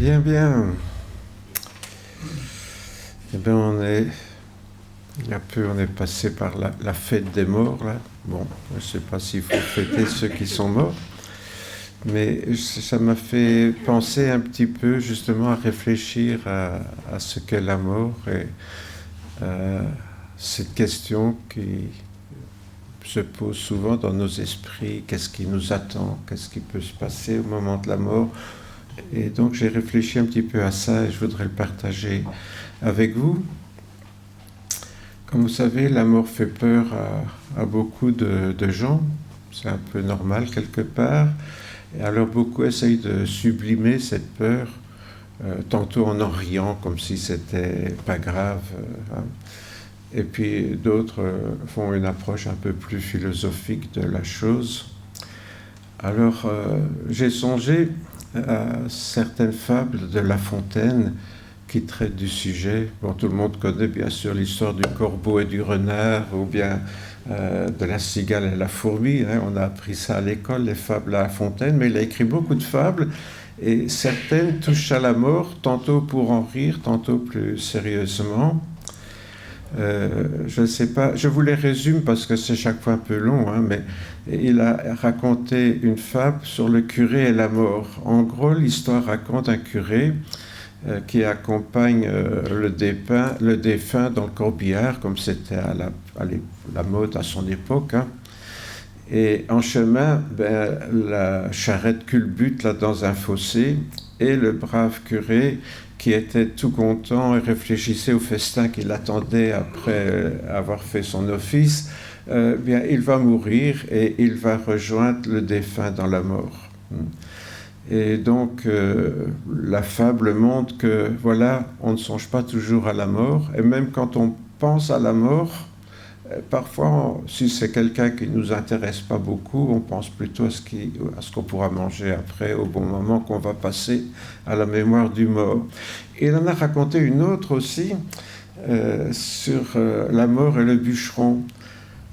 Bien, bien. Eh bien, il y a peu, on est passé par la fête des morts, là. Bon, je ne sais pas s'il faut fêter ceux qui sont morts, mais ça m'a fait penser un petit peu, justement, à réfléchir à ce qu'est la mort et cette question qui se pose souvent dans nos esprits. Qu'est-ce qui nous attend? Qu'est-ce qui peut se passer au moment de la mort? Et donc, j'ai réfléchi un petit peu à ça et je voudrais le partager avec vous. Comme vous savez, la mort fait peur à beaucoup de gens. C'est un peu normal quelque part. Et alors beaucoup essayent de sublimer cette peur, tantôt en riant comme si c'était pas grave. Hein. Et puis d'autres font une approche un peu plus philosophique de la chose. Alors j'ai songé à certaines fables de La Fontaine qui traite du sujet. Bon, tout le monde connaît bien sûr l'histoire du corbeau et du renard, ou bien de la cigale et la fourmi. Hein. On a appris ça à l'école, les fables à La Fontaine, mais il a écrit beaucoup de fables, et certaines touchent à la mort, tantôt pour en rire, tantôt plus sérieusement. Je ne sais pas, je vous les résume parce que c'est chaque fois un peu long, hein, mais il a raconté une fable sur le curé et la mort. En gros, l'histoire raconte un curé qui accompagne le défunt dans le corbillard, comme c'était à la mode à son époque. Hein. Et en chemin, la charrette culbute là dans un fossé, et le brave curé, qui était tout content et réfléchissait au festin qui l'attendait après avoir fait son office, il va mourir et il va rejoindre le défunt dans la mort. Et donc, la fable montre que, voilà, on ne songe pas toujours à la mort, et même quand on pense à la mort, parfois, si c'est quelqu'un qui ne nous intéresse pas beaucoup, on pense plutôt à ce qu'on pourra manger après, au bon moment qu'on va passer à la mémoire du mort. Et il en a raconté une autre aussi, sur la mort et le bûcheron.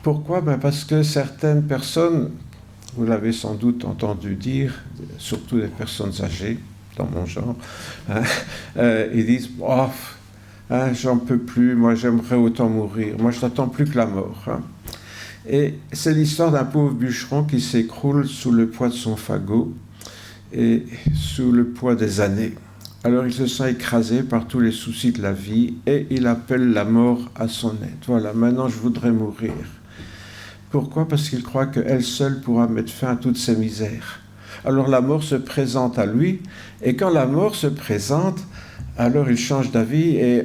Pourquoi? Parce que certaines personnes, vous l'avez sans doute entendu dire, surtout des personnes âgées, dans mon genre, hein, ils disent « Oh, hein, j'en peux plus, moi j'aimerais autant mourir, moi je n'attends plus que la mort. Hein. » Et c'est l'histoire d'un pauvre bûcheron qui s'écroule sous le poids de son fagot et sous le poids des années. Alors il se sent écrasé par tous les soucis de la vie et il appelle la mort à son aide. Voilà, maintenant je voudrais mourir. Pourquoi? Parce qu'il croit qu'elle seule pourra mettre fin à toutes ses misères. Alors la mort se présente à lui, et quand la mort se présente, alors il change d'avis et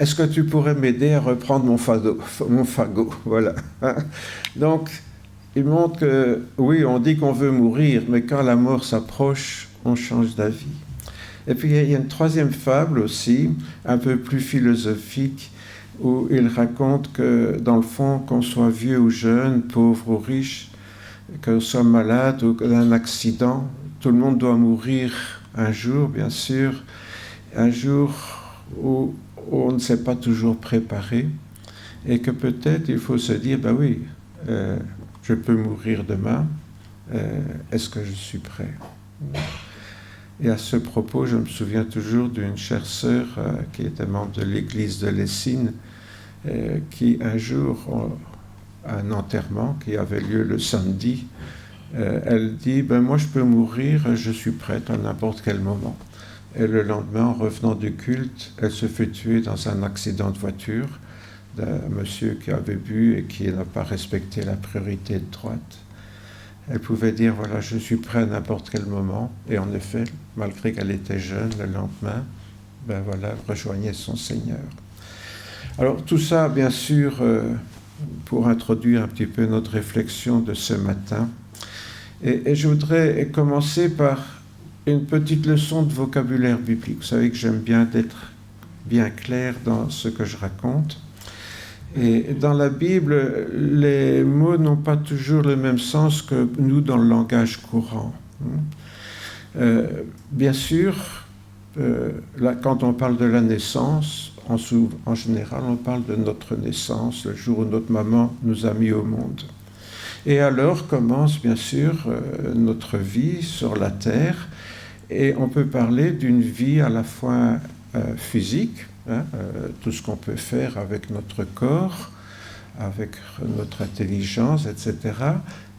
est-ce que tu pourrais m'aider à reprendre mon fagot? Voilà. Donc, il montre que, oui, on dit qu'on veut mourir, mais quand la mort s'approche, on change d'avis. Et puis il y a une troisième fable aussi, un peu plus philosophique, où il raconte que, dans le fond, qu'on soit vieux ou jeune, pauvre ou riche, qu'on soit malade ou d'un accident, tout le monde doit mourir un jour, bien sûr, un jour où on ne s'est pas toujours préparé, et que peut-être il faut se dire, oui, je peux mourir demain, est-ce que je suis prêt? Et à ce propos, je me souviens toujours d'une chère sœur qui était membre de l'église de Lessines, qui un jour, à un enterrement qui avait lieu le samedi, elle dit, moi je peux mourir, je suis prête à n'importe quel moment. Et le lendemain, en revenant du culte, elle se fait tuer dans un accident de voiture d'un monsieur qui avait bu et qui n'a pas respecté la priorité de droite. Elle pouvait dire, voilà, je suis prêt à n'importe quel moment. Et en effet, malgré qu'elle était jeune, le lendemain, elle rejoignait son Seigneur. Alors tout ça, bien sûr, pour introduire un petit peu notre réflexion de ce matin. Et je voudrais commencer par une petite leçon de vocabulaire biblique. Vous savez que j'aime bien être bien clair dans ce que je raconte. Et dans la Bible, les mots n'ont pas toujours le même sens que nous dans le langage courant. Bien sûr, là, quand on parle de la naissance, en général, on parle de notre naissance, le jour où notre maman nous a mis au monde. Et alors commence, bien sûr, notre vie sur la terre. Et on peut parler d'une vie à la fois physique, tout ce qu'on peut faire avec notre corps, avec notre intelligence, etc.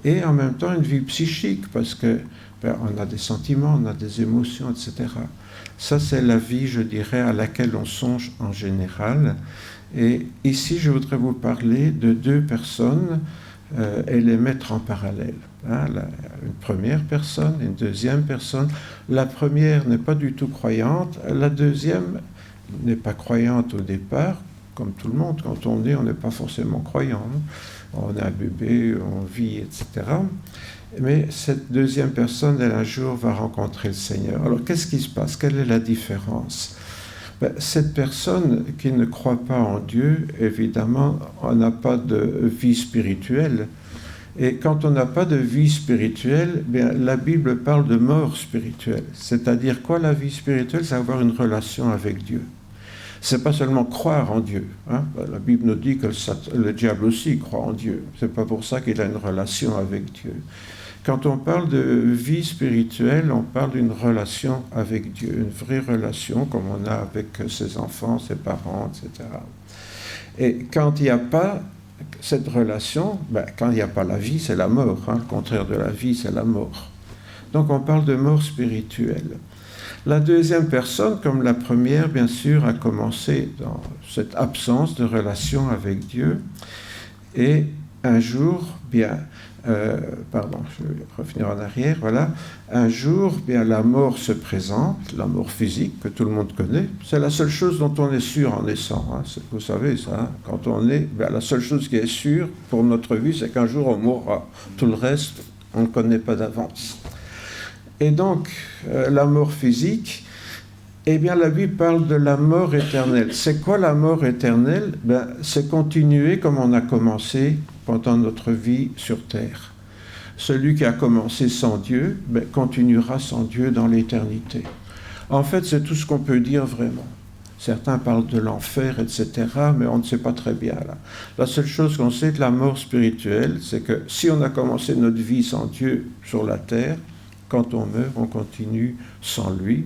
Et en même temps une vie psychique, parce que on a des sentiments, on a des émotions, etc. Ça, c'est la vie, je dirais, à laquelle on songe en général. Et ici, je voudrais vous parler de deux personnes et les mettre en parallèle. Une première personne, une deuxième personne. La première n'est pas du tout croyante, la deuxième n'est pas croyante au départ, comme tout le monde. Quand on est, on n'est pas forcément croyant. On est un bébé, on vit, etc. Mais cette deuxième personne, elle un jour va rencontrer le Seigneur. Alors qu'est-ce qui se passe? Quelle est la différence? Cette personne qui ne croit pas en Dieu, évidemment, on n'a pas de vie spirituelle. Et quand on n'a pas de vie spirituelle, la Bible parle de mort spirituelle. C'est-à-dire quoi, la vie spirituelle? C'est avoir une relation avec Dieu. C'est pas seulement croire en Dieu. La Bible nous dit que le diable aussi croit en Dieu. C'est pas pour ça qu'il a une relation avec Dieu. Quand on parle de vie spirituelle, on parle d'une relation avec Dieu, une vraie relation comme on a avec ses enfants, ses parents, etc. Et quand il n'y a pas cette relation, quand il n'y a pas la vie, c'est la mort. Le contraire de la vie, c'est la mort. Donc on parle de mort spirituelle. La deuxième personne, comme la première, bien sûr, a commencé dans cette absence de relation avec Dieu. Et un jour, je vais revenir en arrière, voilà. Un jour, la mort se présente, la mort physique que tout le monde connaît. C'est la seule chose dont on est sûr en naissant. Vous savez ça, quand on est, la seule chose qui est sûre pour notre vie, c'est qu'un jour on mourra. Tout le reste, on ne connaît pas d'avance. Et donc, la mort physique, la Bible parle de la mort éternelle. C'est quoi la mort éternelle? C'est continuer comme on a commencé pendant notre vie sur terre. Celui qui a commencé sans Dieu, continuera sans Dieu dans l'éternité. En fait, c'est tout ce qu'on peut dire vraiment. Certains parlent de l'enfer, etc., mais on ne sait pas très bien là. La seule chose qu'on sait de la mort spirituelle, c'est que si on a commencé notre vie sans Dieu sur la terre, quand on meurt, on continue sans lui.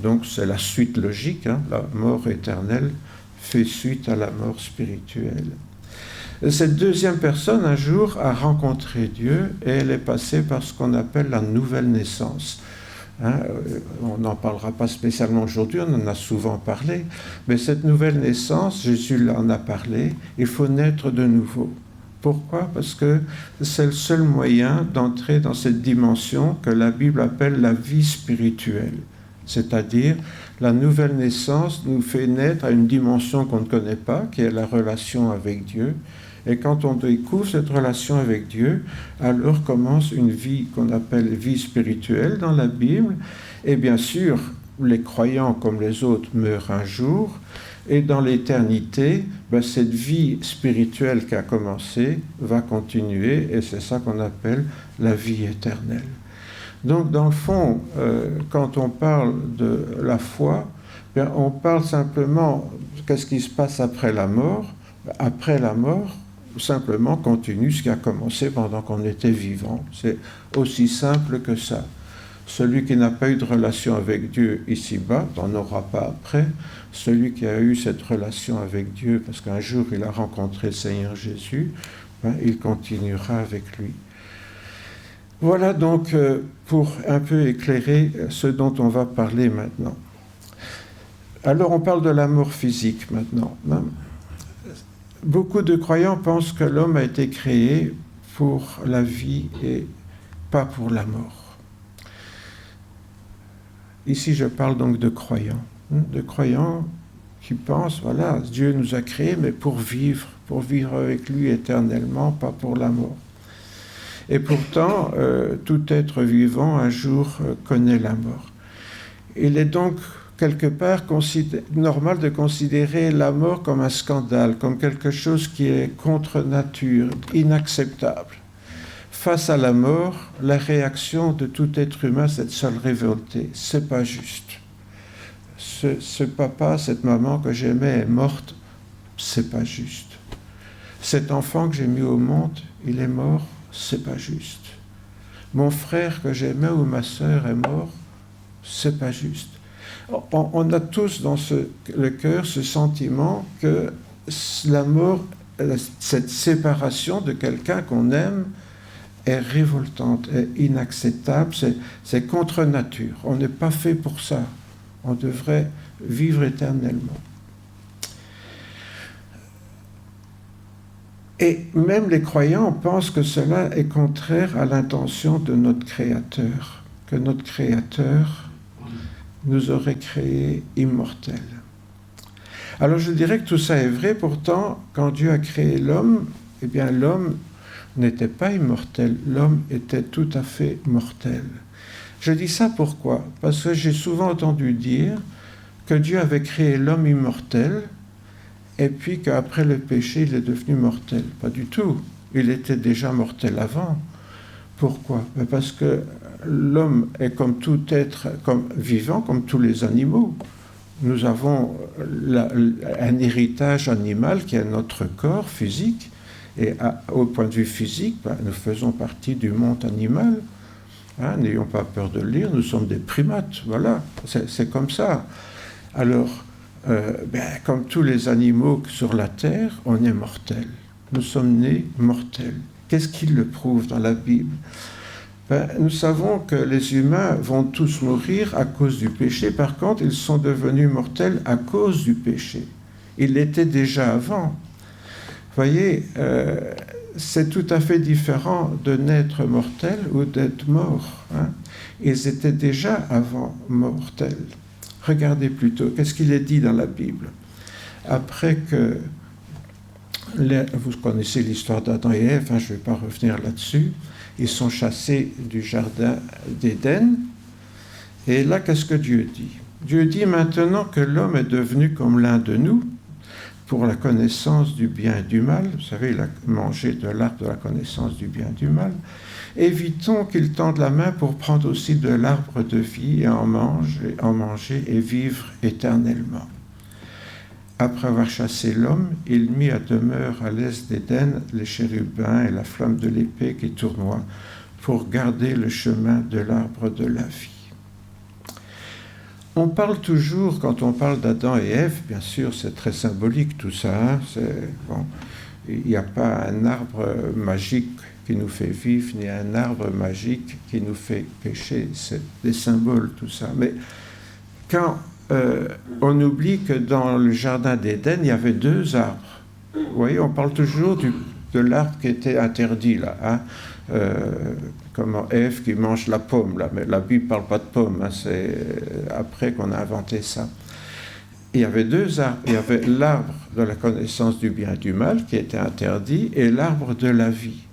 Donc c'est la suite logique, la mort éternelle fait suite à la mort spirituelle. Cette deuxième personne, un jour, a rencontré Dieu et elle est passée par ce qu'on appelle la nouvelle naissance. On n'en parlera pas spécialement aujourd'hui, on en a souvent parlé, mais cette nouvelle naissance, Jésus en a parlé, il faut naître de nouveau. Pourquoi? Parce que c'est le seul moyen d'entrer dans cette dimension que la Bible appelle la vie spirituelle. C'est-à-dire, la nouvelle naissance nous fait naître à une dimension qu'on ne connaît pas, qui est la relation avec Dieu. Et quand on découvre cette relation avec Dieu, alors commence une vie qu'on appelle vie spirituelle dans la Bible. Et bien sûr, les croyants comme les autres meurent un jour. Et dans l'éternité, cette vie spirituelle qui a commencé va continuer. Et c'est ça qu'on appelle la vie éternelle. Donc, dans le fond, quand on parle de la foi, on parle simplement de qu'est-ce qui se passe après la mort. Après la mort, simplement continue ce qui a commencé pendant qu'on était vivant. C'est aussi simple que ça. Celui qui n'a pas eu de relation avec Dieu ici-bas n'en aura pas après. Celui qui a eu cette relation avec Dieu, parce qu'un jour il a rencontré le Seigneur Jésus, il continuera avec lui. Voilà donc pour un peu éclairer ce dont on va parler maintenant. Alors on parle de la mort physique maintenant. Beaucoup de croyants pensent que l'homme a été créé pour la vie et pas pour la mort. Ici je parle donc de croyants qui pensent, voilà, Dieu nous a créés mais pour vivre avec lui éternellement, pas pour la mort. Et pourtant, tout être vivant, un jour, connaît la mort. Il est donc, quelque part, normal de considérer la mort comme un scandale, comme quelque chose qui est contre nature, inacceptable. Face à la mort, la réaction de tout être humain, c'est de se révolter. C'est pas juste. Ce papa, cette maman que j'aimais est morte, c'est pas juste. Cet enfant que j'ai mis au monde, il est mort, c'est pas juste. Mon frère que j'aimais ou ma sœur est mort, c'est pas juste. On a tous dans le cœur ce sentiment que la mort, cette séparation de quelqu'un qu'on aime, est révoltante, est inacceptable, c'est contre nature. On n'est pas fait pour ça. On devrait vivre éternellement. Et même les croyants pensent que cela est contraire à l'intention de notre Créateur, que notre Créateur nous aurait créés immortels. Alors je dirais que tout ça est vrai, pourtant, quand Dieu a créé l'homme, eh bien l'homme n'était pas immortel, l'homme était tout à fait mortel. Je dis ça pourquoi? Parce que j'ai souvent entendu dire que Dieu avait créé l'homme immortel, et puis qu'après le péché, il est devenu mortel. Pas du tout. Il était déjà mortel avant. Pourquoi? Parce que l'homme est comme tout être vivant, comme tous les animaux. Nous avons un héritage animal qui est notre corps physique. Et au point de vue physique, nous faisons partie du monde animal. N'ayons pas peur de le lire, nous sommes des primates. Voilà, c'est comme ça. Alors, comme tous les animaux sur la terre, on est mortels. Nous sommes nés mortels. Qu'est-ce qui le prouve dans la Bible? Nous savons que les humains vont tous mourir à cause du péché. Par contre, ils sont devenus mortels à cause du péché. Ils l'étaient déjà avant. Vous voyez, c'est tout à fait différent de naître mortel ou d'être mort. Ils étaient déjà avant mortels. Regardez plutôt, qu'est-ce qu'il est dit dans la Bible? Après que, vous connaissez l'histoire d'Adam et Ève, je ne vais pas revenir là-dessus, ils sont chassés du jardin d'Éden, et là, qu'est-ce que Dieu dit? Dieu dit maintenant que l'homme est devenu comme l'un de nous, pour la connaissance du bien et du mal, vous savez, il a mangé de l'arbre de la connaissance du bien et du mal, évitons qu'il tende la main pour prendre aussi de l'arbre de vie et en manger et vivre éternellement. Après avoir chassé l'homme, il mit à demeure à l'est d'Éden les chérubins et la flamme de l'épée qui tournoie pour garder le chemin de l'arbre de la vie. On parle toujours, quand on parle d'Adam et Ève, bien sûr, c'est très symbolique tout ça. Il n'y a pas un arbre magique qui nous fait vivre, ni un arbre magique qui nous fait pécher. C'est des symboles, tout ça. Mais quand on oublie que dans le jardin d'Éden, il y avait 2 arbres. Vous voyez, on parle toujours de l'arbre qui était interdit, là. Comme Ève qui mange la pomme, là. Mais la Bible ne parle pas de pomme, c'est après qu'on a inventé ça. Il y avait 2 arbres. Il y avait l'arbre de la connaissance du bien et du mal qui était interdit et l'arbre de la vie.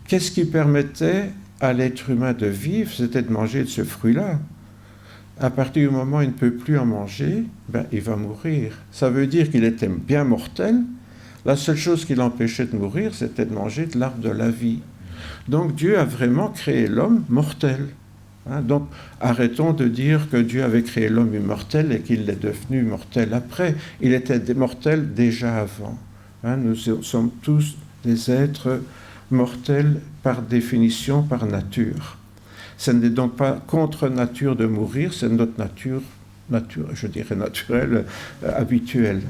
Qu'est-ce qui permettait à l'être humain de vivre? C'était de manger de ce fruit-là. À partir du moment où il ne peut plus en manger, il va mourir. Ça veut dire qu'il était bien mortel. La seule chose qui l'empêchait de mourir, c'était de manger de l'arbre de la vie. Donc Dieu a vraiment créé l'homme mortel. Donc arrêtons de dire que Dieu avait créé l'homme immortel et qu'il est devenu mortel après. Il était mortel déjà avant. Nous sommes tous des êtres mortels par définition, par nature. Ce n'est donc pas contre nature de mourir, c'est notre nature, je dirais naturelle, habituelle.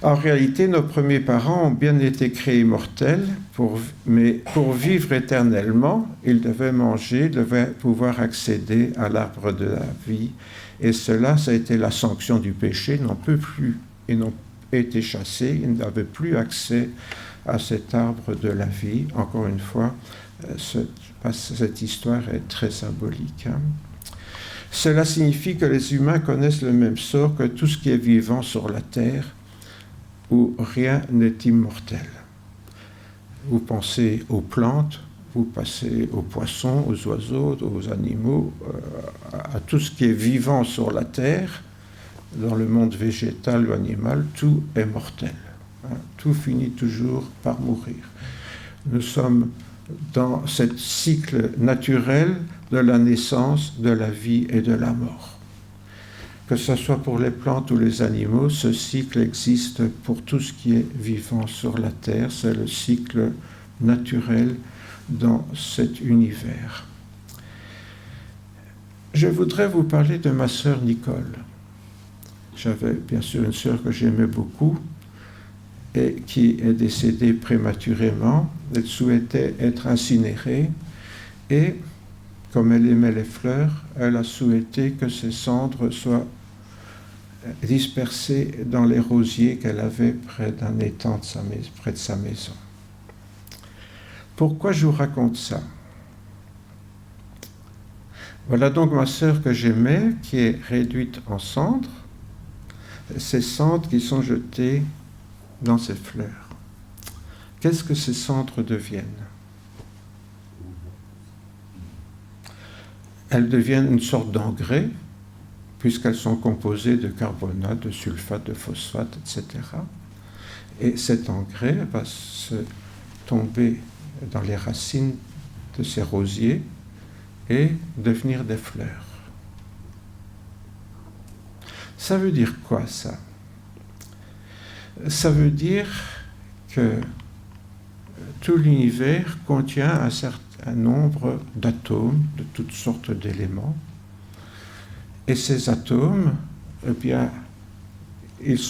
En réalité, nos premiers parents ont bien été créés mortels, mais pour vivre éternellement, ils devaient manger, devaient pouvoir accéder à l'arbre de la vie. Et cela, ça a été la sanction du péché. Ils n'en peuvent plus. Ils n'ont été chassés, ils n'avaient plus accès à cet arbre de la vie. Encore une fois, cette histoire est très symbolique. Cela signifie que les humains connaissent le même sort que tout ce qui est vivant sur la terre, où rien n'est immortel. Vous pensez aux plantes, vous passez aux poissons, aux oiseaux, aux animaux, à tout ce qui est vivant sur la terre, dans le monde végétal ou animal, tout est mortel. Tout finit toujours par mourir. Nous sommes dans ce cycle naturel de la naissance, de la vie et de la mort. Que ce soit pour les plantes ou les animaux, ce cycle existe pour tout ce qui est vivant sur la terre. C'est le cycle naturel dans cet univers. je voudrais vous parler de ma sœur Nicole. J'avais bien sûr une sœur que j'aimais beaucoup et qui est décédée prématurément. Elle souhaitait être incinérée et, comme elle aimait les fleurs, elle a souhaité que ses cendres soient dispersées dans les rosiers qu'elle avait près d'un étang près de sa maison. Pourquoi je vous raconte ça ? Voilà donc ma sœur que j'aimais, qui est réduite en cendres, ces cendres qui sont jetées dans ses fleurs. Qu'est-ce que ces cendres deviennent ? Elles deviennent une sorte d'engrais, puisqu'elles sont composées de carbonate, de sulfate, de phosphate, etc. Et cet engrais va se tomber dans les racines de ces rosiers et devenir des fleurs. Ça veut dire quoi, ça ? Ça veut dire que tout l'univers contient un certain nombre d'atomes, de toutes sortes d'éléments. Et ces atomes, eh bien, ils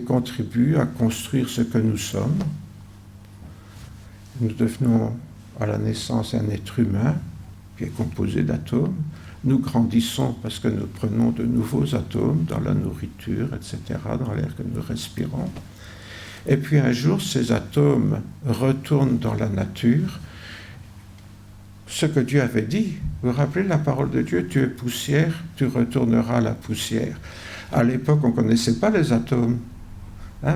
contribuent à construire ce que nous sommes. Nous devenons à la naissance un être humain qui est composé d'atomes. Nous grandissons parce que nous prenons de nouveaux atomes dans la nourriture, etc., dans l'air que nous respirons. Et puis un jour, ces atomes retournent dans la nature. Ce que Dieu avait dit, vous vous rappelez la parole de Dieu, tu es poussière, tu retourneras à la poussière. À l'époque, on ne connaissait pas les atomes.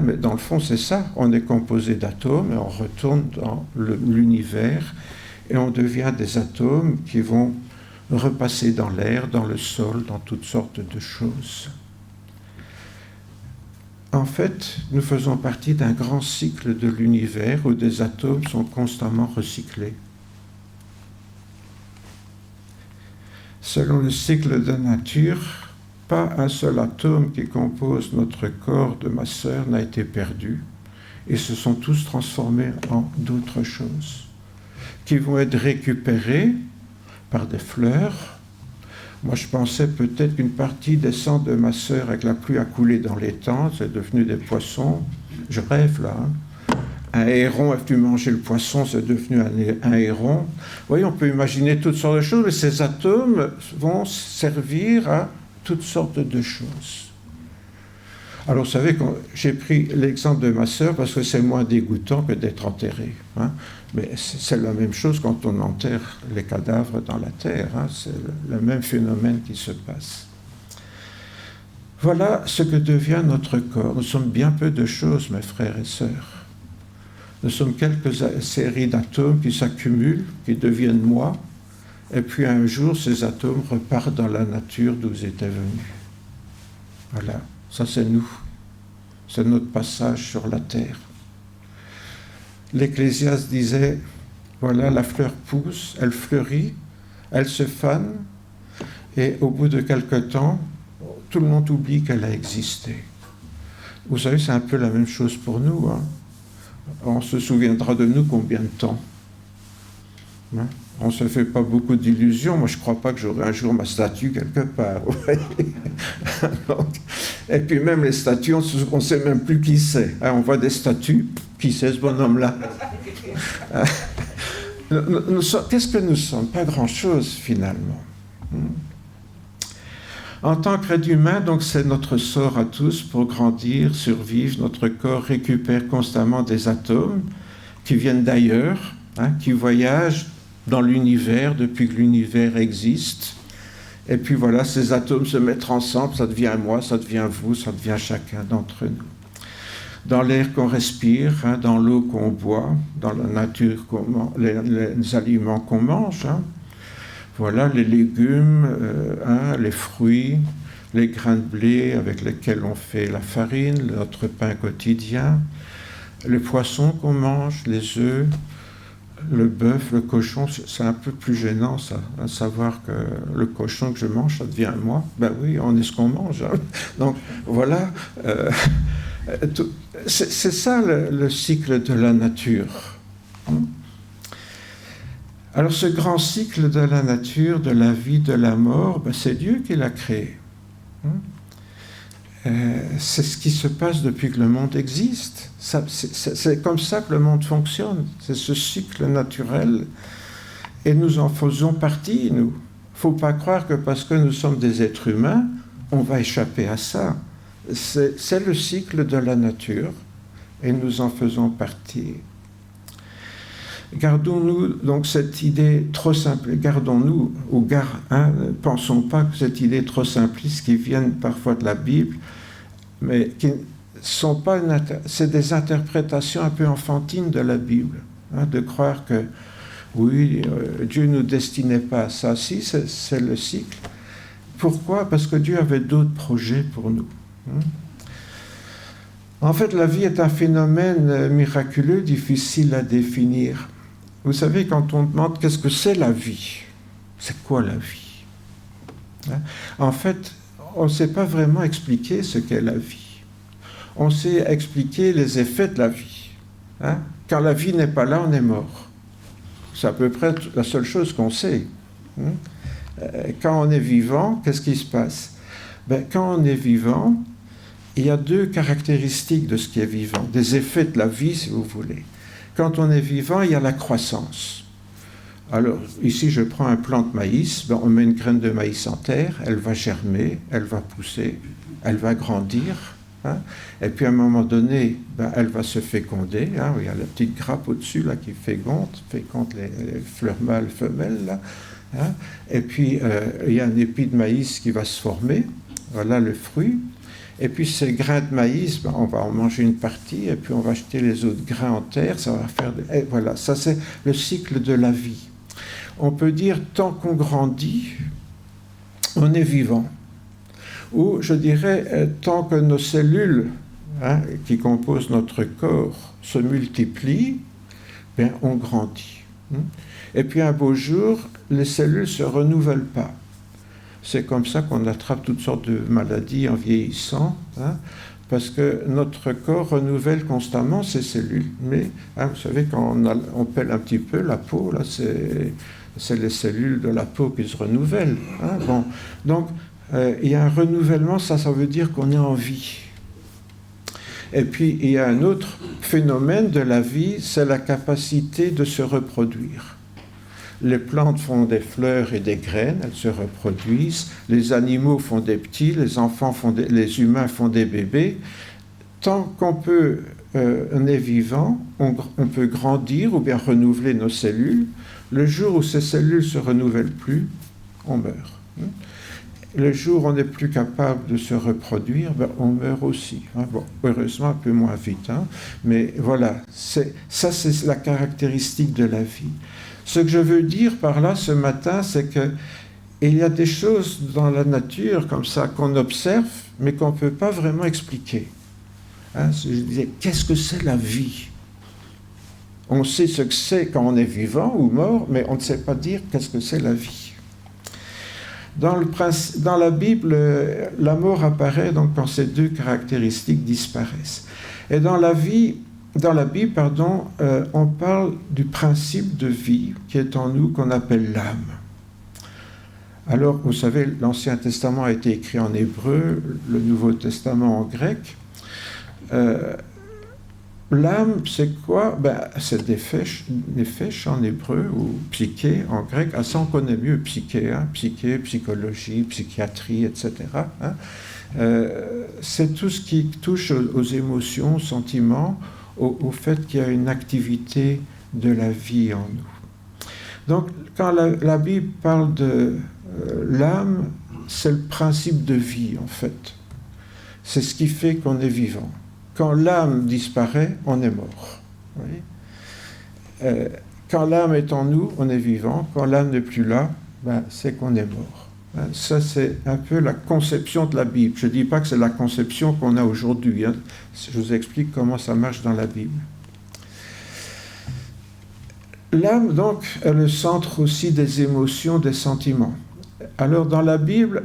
Mais dans le fond, c'est ça. On est composé d'atomes et on retourne dans l'univers et on devient des atomes qui vont repasser dans l'air, dans le sol, dans toutes sortes de choses. En fait, nous faisons partie d'un grand cycle de l'univers où des atomes sont constamment recyclés. Selon le cycle de nature, pas un seul atome qui compose notre corps de ma sœur n'a été perdu et se sont tous transformés en d'autres choses qui vont être récupérées par des fleurs. Moi, je pensais peut-être qu'une partie des cendres de ma sœur, avec la pluie, a coulé dans l'étang, c'est devenu des poissons. Je rêve là. Un héron a pu manger le poisson, c'est devenu un héron. Vous voyez, on peut imaginer toutes sortes de choses, mais ces atomes vont servir à toutes sortes de choses. Alors, vous savez, j'ai pris l'exemple de ma sœur parce que c'est moins dégoûtant que d'être enterré. Mais c'est la même chose quand on enterre les cadavres dans la terre. C'est le même phénomène qui se passe. Voilà ce que devient notre corps. Nous sommes bien peu de choses, mes frères et sœurs. Nous sommes quelques séries d'atomes qui s'accumulent, qui deviennent moi, et puis un jour, ces atomes repartent dans la nature d'où ils étaient venus. Voilà, ça c'est nous. C'est notre passage sur la terre. L'Ecclésiaste disait, voilà, la fleur pousse, elle fleurit, elle se fane, et au bout de quelque temps, tout le monde oublie qu'elle a existé. Vous savez, c'est un peu la même chose pour nous. On se souviendra de nous combien de temps ? On ne se fait pas beaucoup d'illusions. Moi, je ne crois pas que j'aurai un jour ma statue quelque part. Donc, et puis même les statues, on ne sait même plus qui c'est. On voit des statues, qui c'est ce bonhomme-là ? Qu'est-ce que nous sommes ? Pas grand-chose, finalement. En tant qu'être humain, donc, c'est notre sort à tous pour grandir, survivre. Notre corps récupère constamment des atomes qui viennent d'ailleurs, qui voyagent dans l'univers depuis que l'univers existe. Et puis voilà, ces atomes se mettent ensemble, ça devient moi, ça devient vous, ça devient chacun d'entre nous. Dans l'air qu'on respire, dans l'eau qu'on boit, dans la nature, les aliments qu'on mange. Voilà, les légumes, les fruits, les grains de blé avec lesquels on fait la farine, notre pain quotidien, les poissons qu'on mange, les œufs, le bœuf, le cochon. C'est un peu plus gênant, ça, à savoir que le cochon que je mange, ça devient moi. Ben oui, on est ce qu'on mange. Donc voilà, c'est ça le cycle de la nature. Alors ce grand cycle de la nature, de la vie, de la mort, c'est Dieu qui l'a créé. C'est ce qui se passe depuis que le monde existe. C'est comme ça que le monde fonctionne. C'est ce cycle naturel. Et nous en faisons partie, nous. Il ne faut pas croire que parce que nous sommes des êtres humains, on va échapper à ça. C'est le cycle de la nature et nous en faisons partie. Gardons-nous donc cette idée trop simple, gardons-nous, ou ne pensons pas que cette idée trop simpliste qui viennent parfois de la Bible, mais qui sont pas c'est des interprétations un peu enfantines de la Bible, de croire que oui, Dieu ne nous destinait pas à ça. Si, c'est le cycle. Pourquoi? Parce que Dieu avait d'autres projets pour nous. En fait, la vie est un phénomène miraculeux, difficile à définir. Vous savez, quand on demande qu'est-ce que c'est la vie, c'est quoi la vie? En fait, on ne sait pas vraiment expliquer ce qu'est la vie. On sait expliquer les effets de la vie. Quand la vie n'est pas là, on est mort. C'est à peu près la seule chose qu'on sait. Quand on est vivant, qu'est-ce qui se passe? Quand on est vivant, il y a deux caractéristiques de ce qui est vivant, des effets de la vie, si vous voulez. Quand on est vivant, il y a la croissance. Alors, ici, je prends un plant de maïs, on met une graine de maïs en terre, elle va germer, elle va pousser, elle va grandir, et puis à un moment donné, elle va se féconder. Il y a la petite grappe au-dessus là, qui féconde les fleurs mâles, femelles. Là, et puis, il y a un épi de maïs qui va se former, voilà le fruit. Et puis ces grains de maïs, on va en manger une partie, et puis on va jeter les autres grains en terre, ça va faire... Et voilà, ça c'est le cycle de la vie. On peut dire, tant qu'on grandit, on est vivant. Ou, je dirais, tant que nos cellules, qui composent notre corps, se multiplient, on grandit. Et puis un beau jour, les cellules ne se renouvellent pas. C'est comme ça qu'on attrape toutes sortes de maladies en vieillissant, parce que notre corps renouvelle constamment ses cellules. Mais vous savez, quand on pèle un petit peu la peau, là, c'est les cellules de la peau qui se renouvellent. Donc, il y a un renouvellement, ça veut dire qu'on est en vie. Et puis, il y a un autre phénomène de la vie, c'est la capacité de se reproduire. Les plantes font des fleurs et des graines, elles se reproduisent. Les animaux font des petits, les humains font des bébés. Tant qu'on on est vivant, on peut grandir ou bien renouveler nos cellules. Le jour où ces cellules ne se renouvellent plus, on meurt. Le jour où on n'est plus capable de se reproduire, on meurt aussi. Heureusement, un peu moins vite. Mais voilà, c'est la caractéristique de la vie. Ce que je veux dire par là ce matin, c'est qu'il y a des choses dans la nature comme ça qu'on observe, mais qu'on ne peut pas vraiment expliquer. Je disais, qu'est-ce que c'est la vie? On sait ce que c'est quand on est vivant ou mort, mais on ne sait pas dire qu'est-ce que c'est la vie. Dans la Bible, la mort apparaît donc quand ces deux caractéristiques disparaissent. Et dans la Bible, on parle du principe de vie qui est en nous, qu'on appelle l'âme. Alors, vous savez, l'Ancien Testament a été écrit en hébreu, le Nouveau Testament en grec. L'âme, c'est quoi? C'est nefesh en hébreu, ou psyché en grec. Ça, on connaît mieux psyché, psyché, psychologie, psychiatrie, etc. C'est tout ce qui touche aux émotions, aux sentiments, au fait qu'il y a une activité de la vie en nous. Donc, quand la Bible parle de l'âme, c'est le principe de vie, en fait. C'est ce qui fait qu'on est vivant. Quand l'âme disparaît, on est mort. Quand l'âme est en nous, on est vivant. Quand l'âme n'est plus là, c'est qu'on est mort. Ça, c'est un peu la conception de la Bible. Je ne dis pas que c'est la conception qu'on a aujourd'hui. Je vous explique comment ça marche dans la Bible. L'âme, donc, est le centre aussi des émotions, des sentiments. Alors, dans la Bible,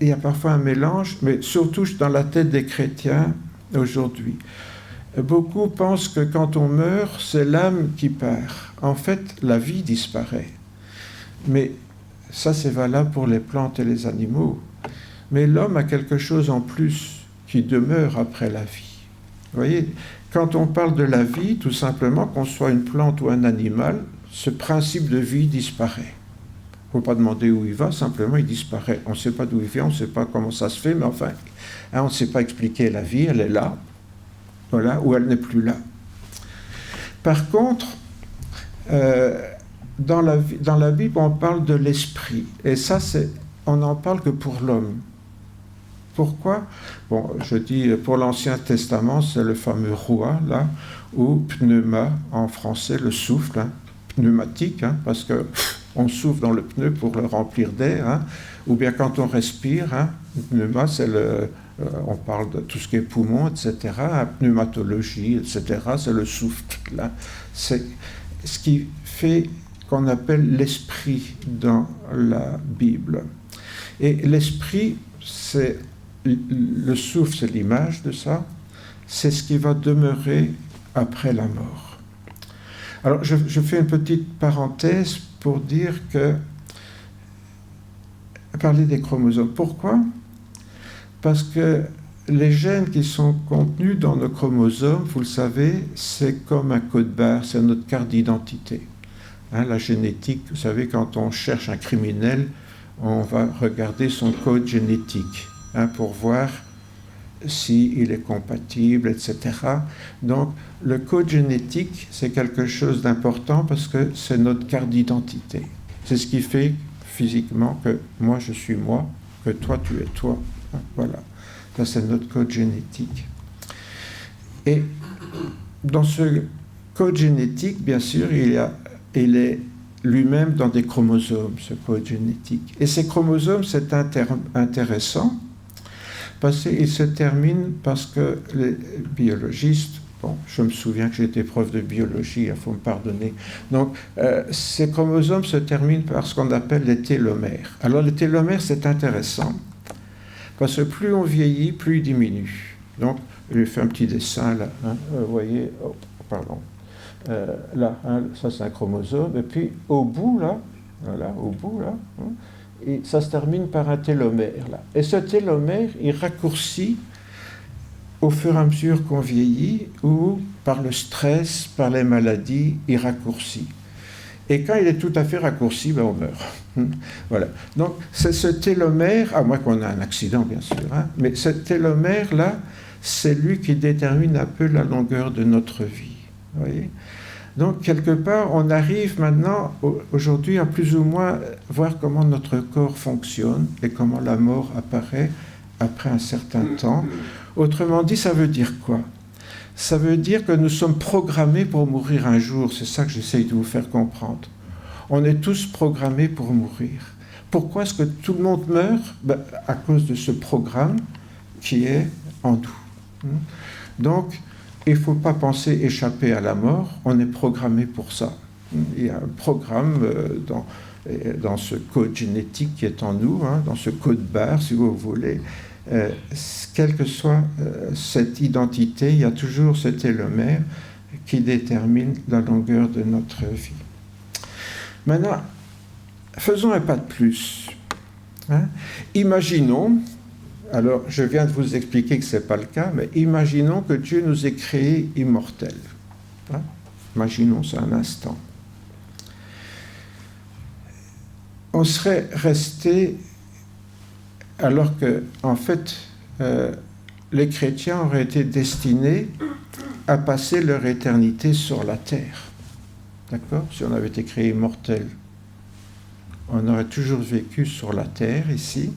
il y a parfois un mélange, mais surtout dans la tête des chrétiens aujourd'hui. Beaucoup pensent que quand on meurt, c'est l'âme qui part. En fait, la vie disparaît. Mais ça, c'est valable pour les plantes et les animaux. Mais l'homme a quelque chose en plus qui demeure après la vie. Vous voyez, quand on parle de la vie, tout simplement, qu'on soit une plante ou un animal, ce principe de vie disparaît. Il ne faut pas demander où il va, simplement il disparaît. On ne sait pas d'où il vient, on ne sait pas comment ça se fait, mais enfin, hein, on ne sait pas expliquer la vie, elle est là, voilà, ou elle n'est plus là. Par contre, dans la Bible, on parle de l'esprit, et ça, on n'en parle que pour l'homme. Pourquoi? Bon, je dis pour l'Ancien Testament, c'est le fameux roi, là, ou pneuma en français, le souffle, hein, pneumatique, hein, parce qu'on souffle dans le pneu pour le remplir d'air, hein, ou bien quand on respire, hein, pneuma, c'est on parle de tout ce qui est poumon, etc., hein, pneumatologie, etc., c'est le souffle, là. C'est ce qui fait qu'on appelle l'esprit dans la Bible. Et l'esprit, c'est le souffle, c'est l'image de ça, c'est ce qui va demeurer après la mort. Alors, je fais une petite parenthèse pour dire que, parler des chromosomes. Pourquoi? Parce que les gènes qui sont contenus dans nos chromosomes, vous le savez, c'est comme un code barre, c'est notre carte d'identité. Hein, la génétique, vous savez, quand on cherche un criminel, on va regarder son code génétique. Hein, pour voir s'il est compatible, etc. Donc, le code génétique, c'est quelque chose d'important parce que c'est notre carte d'identité. C'est ce qui fait physiquement que moi, je suis moi, que toi, tu es toi. Hein, voilà. Ça, c'est notre code génétique. Et dans ce code génétique, bien sûr, il est lui-même dans des chromosomes, ce code génétique. Et ces chromosomes, c'est intéressant, parce qu'ils se terminent parce que les biologistes, bon, je me souviens que j'étais prof de biologie, il faut me pardonner, donc ces chromosomes se terminent par ce qu'on appelle les télomères. Alors les télomères, c'est intéressant, parce que plus on vieillit, plus il diminue. Donc, je fais un petit dessin là, hein, vous voyez, oh, pardon, là, hein, ça c'est un chromosome, et puis au bout là, voilà, au bout là, hein, et ça se termine par un télomère, là. Et ce télomère, il raccourcit au fur et à mesure qu'on vieillit, ou par le stress, par les maladies, il raccourcit. Et quand il est tout à fait raccourci, ben on meurt. Voilà. Donc, c'est ce télomère, à moins qu'on ait un accident, bien sûr, hein, mais ce télomère-là, c'est lui qui détermine un peu la longueur de notre vie. Vous voyez ? Donc, quelque part, on arrive maintenant, aujourd'hui, à plus ou moins voir comment notre corps fonctionne et comment la mort apparaît après un certain temps. Autrement dit, ça veut dire quoi? Ça veut dire que nous sommes programmés pour mourir un jour. C'est ça que j'essaye de vous faire comprendre. On est tous programmés pour mourir. Pourquoi est-ce que tout le monde meurt? Ben, à cause de ce programme qui est en nous. Donc, il ne faut pas penser échapper à la mort, on est programmé pour ça. Il y a un programme dans ce code génétique qui est en nous, hein, dans ce code barre, si vous voulez. Quelle que soit cette identité, il y a toujours cet télomère qui détermine la longueur de notre vie. Maintenant, faisons un pas de plus. Hein. Imaginons, alors je viens de vous expliquer que ce n'est pas le cas, mais imaginons que Dieu nous ait créés immortels. Hein. Imaginons ça un instant. On serait resté, alors que, en fait, les chrétiens auraient été destinés à passer leur éternité sur la terre. D'accord? Si on avait été créé immortel, on aurait toujours vécu sur la terre, ici.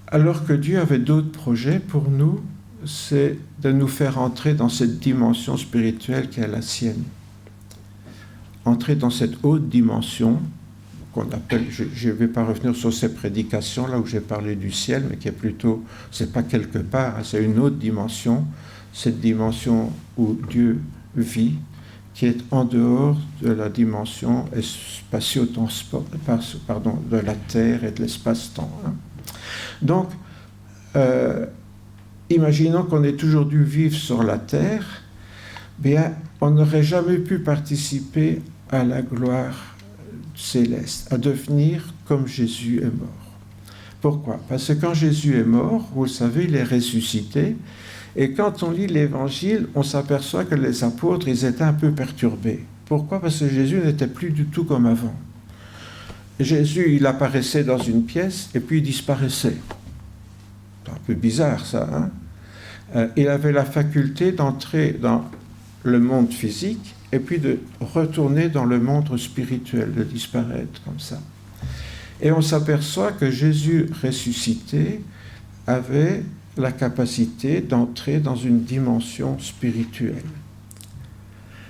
Alors que Dieu avait d'autres projets pour nous, c'est de nous faire entrer dans cette dimension spirituelle qui est la sienne. Entrer dans cette haute dimension qu'on appelle, je ne vais pas revenir sur ces prédications, là où j'ai parlé du ciel, mais qui est plutôt, c'est pas quelque part, hein, c'est une autre dimension, cette dimension où Dieu vit, qui est en dehors de la dimension de la terre et de l'espace-temps. Hein. Donc, imaginons qu'on ait toujours dû vivre sur la terre, bien, on n'aurait jamais pu participer à la gloire céleste, à devenir comme Jésus est mort. Pourquoi? Parce que quand Jésus est mort, vous le savez, il est ressuscité, et quand on lit l'Évangile, on s'aperçoit que les apôtres, ils étaient un peu perturbés. Pourquoi? Parce que Jésus n'était plus du tout comme avant. Jésus, il apparaissait dans une pièce, et puis il disparaissait. C'est un peu bizarre, ça, hein? Il avait la faculté d'entrer dans le monde physique, et puis de retourner dans le monde spirituel, de disparaître comme ça. Et on s'aperçoit que Jésus ressuscité avait la capacité d'entrer dans une dimension spirituelle.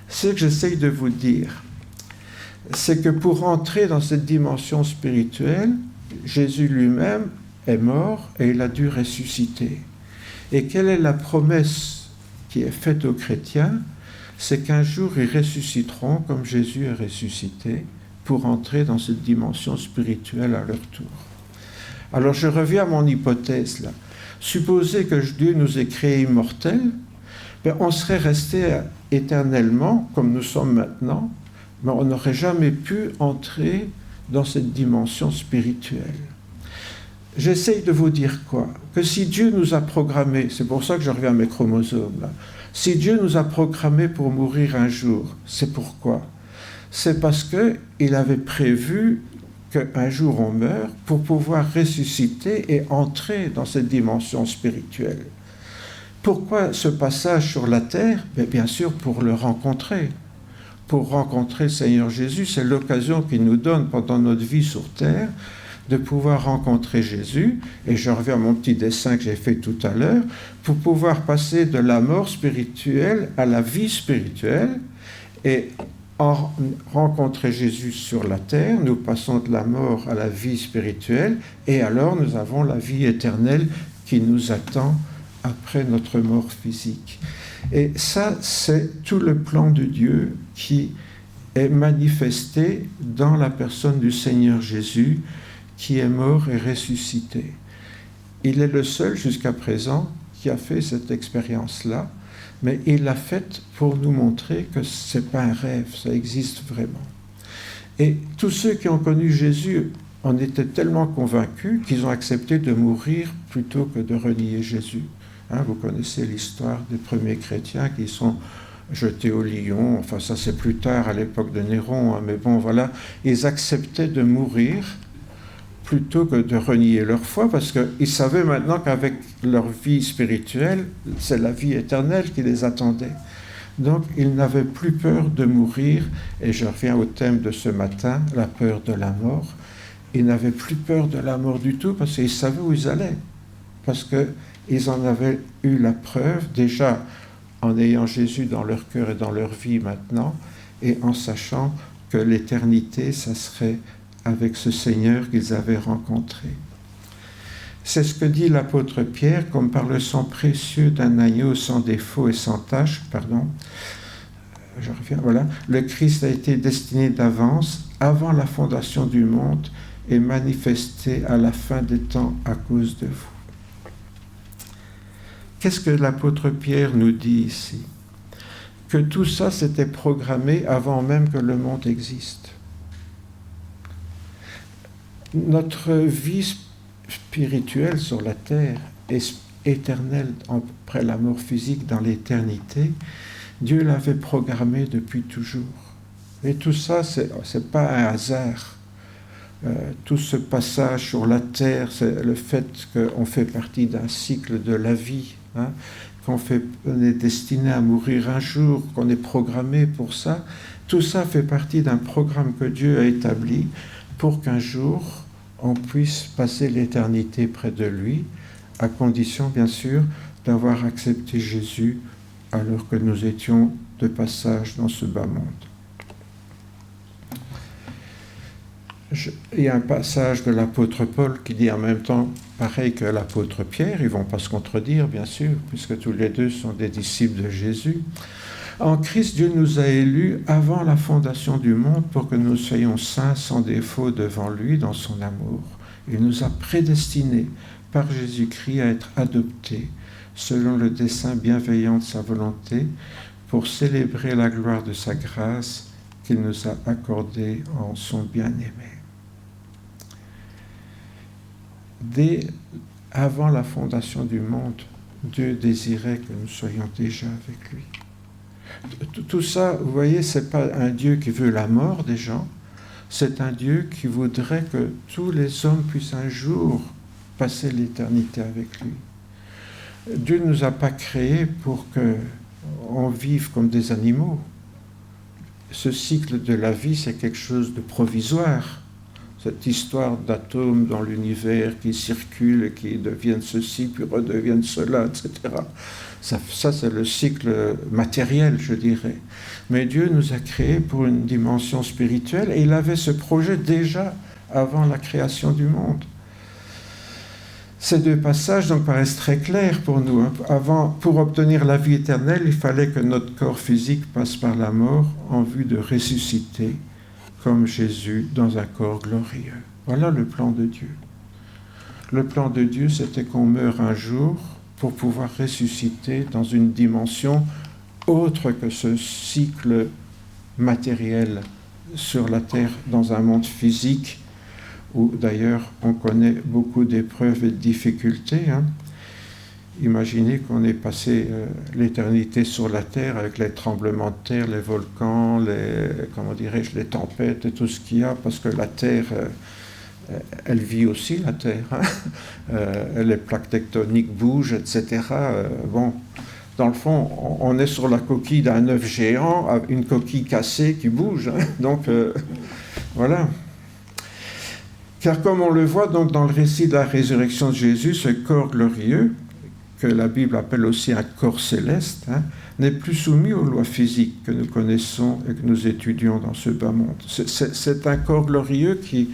Ce que j'essaye de vous dire, c'est que pour entrer dans cette dimension spirituelle, Jésus lui-même est mort et il a dû ressusciter. Et quelle est la promesse qui est faite aux chrétiens? C'est qu'un jour ils ressusciteront comme Jésus est ressuscité pour entrer dans cette dimension spirituelle à leur tour. Alors je reviens à mon hypothèse là. Supposez que Dieu nous ait créés immortels, on serait resté éternellement comme nous sommes maintenant, mais on n'aurait jamais pu entrer dans cette dimension spirituelle. J'essaye de vous dire quoi? Que si Dieu nous a programmés, c'est pour ça que je reviens à mes chromosomes là, si Dieu nous a programmés pour mourir un jour, c'est pourquoi? C'est parce qu'il avait prévu qu'un jour on meurt pour pouvoir ressusciter et entrer dans cette dimension spirituelle. Pourquoi ce passage sur la terre? Bien sûr pour le rencontrer. Pour rencontrer le Seigneur Jésus, c'est l'occasion qu'il nous donne pendant notre vie sur terre de pouvoir rencontrer Jésus, et je reviens à mon petit dessin que j'ai fait tout à l'heure, pour pouvoir passer de la mort spirituelle à la vie spirituelle, et en rencontrer Jésus sur la terre, nous passons de la mort à la vie spirituelle, et alors nous avons la vie éternelle qui nous attend après notre mort physique. Et ça, c'est tout le plan de Dieu qui est manifesté dans la personne du Seigneur Jésus, qui est mort et ressuscité. Il est le seul jusqu'à présent qui a fait cette expérience-là, mais il l'a faite pour nous montrer que ce n'est pas un rêve, ça existe vraiment. Et tous ceux qui ont connu Jésus en étaient tellement convaincus qu'ils ont accepté de mourir plutôt que de renier Jésus. Hein, vous connaissez l'histoire des premiers chrétiens qui sont jetés au lion, enfin ça c'est plus tard à l'époque de Néron, hein, mais bon voilà, ils acceptaient de mourir plutôt que de renier leur foi, parce qu'ils savaient maintenant qu'avec leur vie spirituelle, c'est la vie éternelle qui les attendait. Donc, ils n'avaient plus peur de mourir, et je reviens au thème de ce matin, la peur de la mort. Ils n'avaient plus peur de la mort du tout, parce qu'ils savaient où ils allaient, parce qu'ils en avaient eu la preuve, déjà en ayant Jésus dans leur cœur et dans leur vie maintenant, et en sachant que l'éternité, ça serait avec ce Seigneur qu'ils avaient rencontré. C'est ce que dit l'apôtre Pierre, comme par le sang précieux d'un agneau sans défaut et sans tache, je reviens, voilà, le Christ a été destiné d'avance, avant la fondation du monde, et manifesté à la fin des temps à cause de vous. Qu'est-ce que l'apôtre Pierre nous dit ici? Que tout ça s'était programmé avant même que le monde existe. Notre vie spirituelle sur la terre est éternelle après la mort physique dans l'éternité. Dieu l'avait programmé depuis toujours. Et tout ça, c'est pas un hasard. Tout ce passage sur la terre, c'est le fait qu'on fait partie d'un cycle de la vie, hein, qu'on est destiné à mourir un jour, qu'on est programmé pour ça. Tout ça fait partie d'un programme que Dieu a établi pour qu'un jour, on puisse passer l'éternité près de lui, à condition, bien sûr, d'avoir accepté Jésus alors que nous étions de passage dans ce bas monde. Il y a un passage de l'apôtre Paul qui dit en même temps, pareil que l'apôtre Pierre, ils ne vont pas se contredire, bien sûr, puisque tous les deux sont des disciples de Jésus. En Christ, Dieu nous a élus avant la fondation du monde pour que nous soyons saints sans défaut devant lui dans son amour. Il nous a prédestinés par Jésus-Christ à être adoptés selon le dessein bienveillant de sa volonté pour célébrer la gloire de sa grâce qu'il nous a accordée en son bien-aimé. Dès avant la fondation du monde, Dieu désirait que nous soyons déjà avec lui. Tout ça, vous voyez, ce n'est pas un Dieu qui veut la mort des gens, c'est un Dieu qui voudrait que tous les hommes puissent un jour passer l'éternité avec lui. Dieu ne nous a pas créés pour qu'on vive comme des animaux. Ce cycle de la vie, c'est quelque chose de provisoire. Cette histoire d'atomes dans l'univers qui circulent, qui deviennent ceci, puis redeviennent cela, etc. Ça c'est le cycle matériel, je dirais. Mais Dieu nous a créés pour une dimension spirituelle et il avait ce projet déjà avant la création du monde. Ces deux passages donc paraissent très clairs pour nous. Pour obtenir la vie éternelle, il fallait que notre corps physique passe par la mort en vue de ressusciter comme Jésus dans un corps glorieux. Voilà le plan de Dieu. Le plan de Dieu, c'était qu'on meure un jour pour pouvoir ressusciter dans une dimension autre que ce cycle matériel sur la terre, dans un monde physique, où d'ailleurs on connaît beaucoup d'épreuves et de difficultés. Imaginez qu'on ait passé l'éternité sur la terre avec les tremblements de terre, les volcans, les tempêtes et tout ce qu'il y a, parce que la terre, elle vit aussi, la terre. Les plaques tectoniques bougent, etc. Dans le fond, on est sur la coquille d'un œuf géant, une coquille cassée qui bouge. Donc, voilà. Car comme on le voit donc dans le récit de la résurrection de Jésus, ce corps glorieux, que la Bible appelle aussi un corps céleste, n'est plus soumis aux lois physiques que nous connaissons et que nous étudions dans ce bas monde. C'est un corps glorieux qui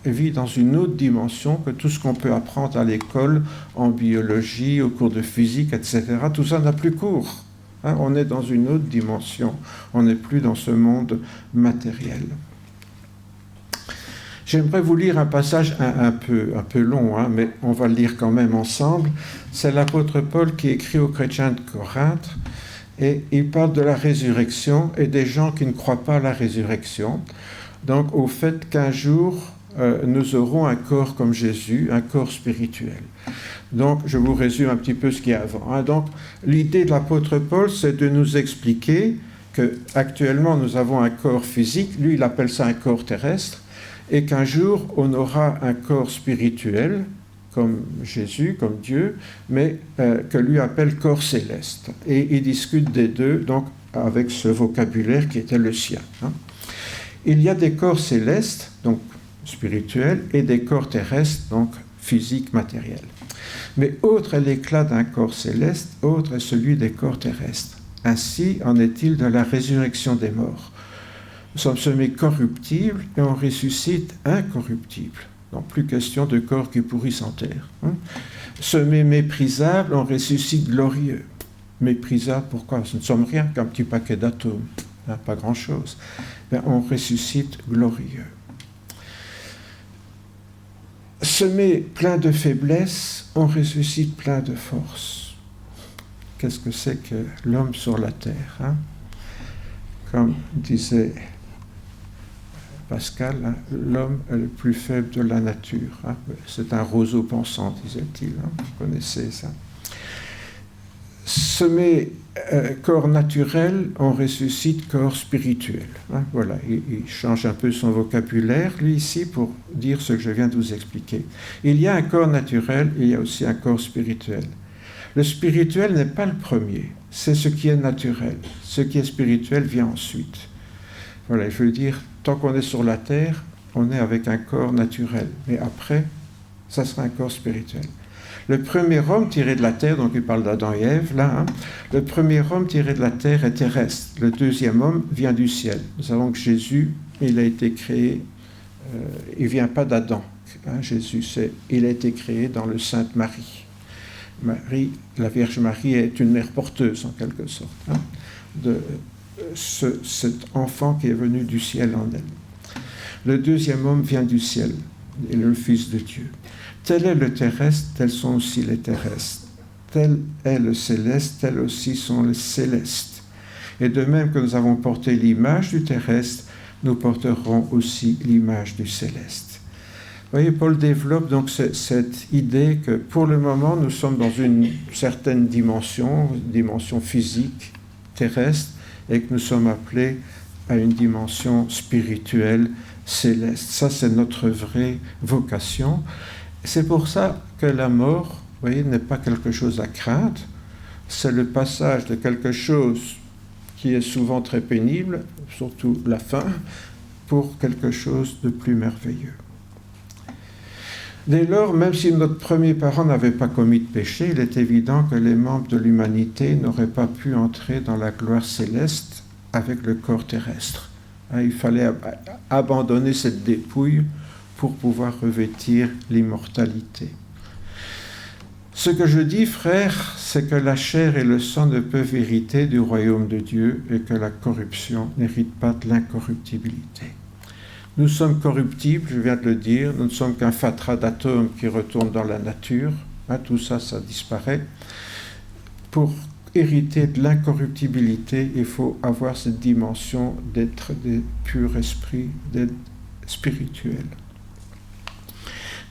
vit dans une autre dimension que tout ce qu'on peut apprendre à l'école, en biologie, au cours de physique, etc. Tout ça n'a plus cours. On est dans une autre dimension. On n'est plus dans ce monde matériel. J'aimerais vous lire un passage un peu long, mais on va le lire quand même ensemble. C'est l'apôtre Paul qui écrit aux chrétiens de Corinthe et il parle de la résurrection et des gens qui ne croient pas à la résurrection. Donc au fait qu'un jour, nous aurons un corps comme Jésus, un corps spirituel. Donc je vous résume un petit peu ce qu'il y a avant. Donc l'idée de l'apôtre Paul, c'est de nous expliquer qu'actuellement nous avons un corps physique, lui il appelle ça un corps terrestre, et qu'un jour, on aura un corps spirituel, comme Jésus, comme Dieu, mais que lui appelle corps céleste. Et il discute des deux, donc avec ce vocabulaire qui était le sien. Il y a des corps célestes, donc spirituels, et des corps terrestres, donc physiques, matériels. Mais autre est l'éclat d'un corps céleste, autre est celui des corps terrestres. Ainsi en est-il de la résurrection des morts. Nous sommes semés corruptibles et on ressuscite incorruptible. Donc plus question de corps qui pourrissent en terre. Semés méprisables, on ressuscite glorieux. Méprisable, pourquoi? Ce ne sommes rien qu'un petit paquet d'atomes, pas grand-chose. On ressuscite glorieux. Semés plein de faiblesse, on ressuscite plein de force. Qu'est-ce que c'est que l'homme sur la terre, Comme disait Pascal, l'homme est le plus faible de la nature. C'est un roseau pensant, disait-il. Vous connaissez ça. Semé corps naturel, on ressuscite corps spirituel. Voilà, il change un peu son vocabulaire, lui, ici, pour dire ce que je viens de vous expliquer. Il y a un corps naturel, il y a aussi un corps spirituel. Le spirituel n'est pas le premier, c'est ce qui est naturel. Ce qui est spirituel vient ensuite. Voilà, je veux dire, tant qu'on est sur la terre, on est avec un corps naturel. Mais après, ça sera un corps spirituel. Le premier homme tiré de la terre, donc il parle d'Adam et Ève, là, le premier homme tiré de la terre est terrestre. Le deuxième homme vient du ciel. Nous savons que Jésus, il a été créé, il ne vient pas d'Adam. Jésus, il a été créé dans le Sainte Marie. Marie, la Vierge Marie est une mère porteuse, en quelque sorte, de cet enfant qui est venu du ciel en elle. Le deuxième homme vient du ciel. est le Fils de Dieu. Tel est le terrestre, tels sont aussi les terrestres. Tel est le céleste, tels aussi sont les célestes. Et de même que nous avons porté l'image du terrestre, nous porterons aussi l'image du céleste. Vous voyez, Paul développe donc cette idée que pour le moment, nous sommes dans une certaine dimension physique, terrestre, et que nous sommes appelés à une dimension spirituelle, céleste. Ça, c'est notre vraie vocation. C'est pour ça que la mort, vous voyez, n'est pas quelque chose à craindre. C'est le passage de quelque chose qui est souvent très pénible, surtout la fin, pour quelque chose de plus merveilleux. Dès lors, même si notre premier parent n'avait pas commis de péché, il est évident que les membres de l'humanité n'auraient pas pu entrer dans la gloire céleste avec le corps terrestre. Il fallait abandonner cette dépouille pour pouvoir revêtir l'immortalité. Ce que je dis, frères, c'est que la chair et le sang ne peuvent hériter du royaume de Dieu et que la corruption n'hérite pas de l'incorruptibilité. Nous sommes corruptibles, je viens de le dire, nous ne sommes qu'un fatras d'atomes qui retourne dans la nature. Tout ça, ça disparaît. Pour hériter de l'incorruptibilité, il faut avoir cette dimension d'être des purs esprits, d'être spirituels.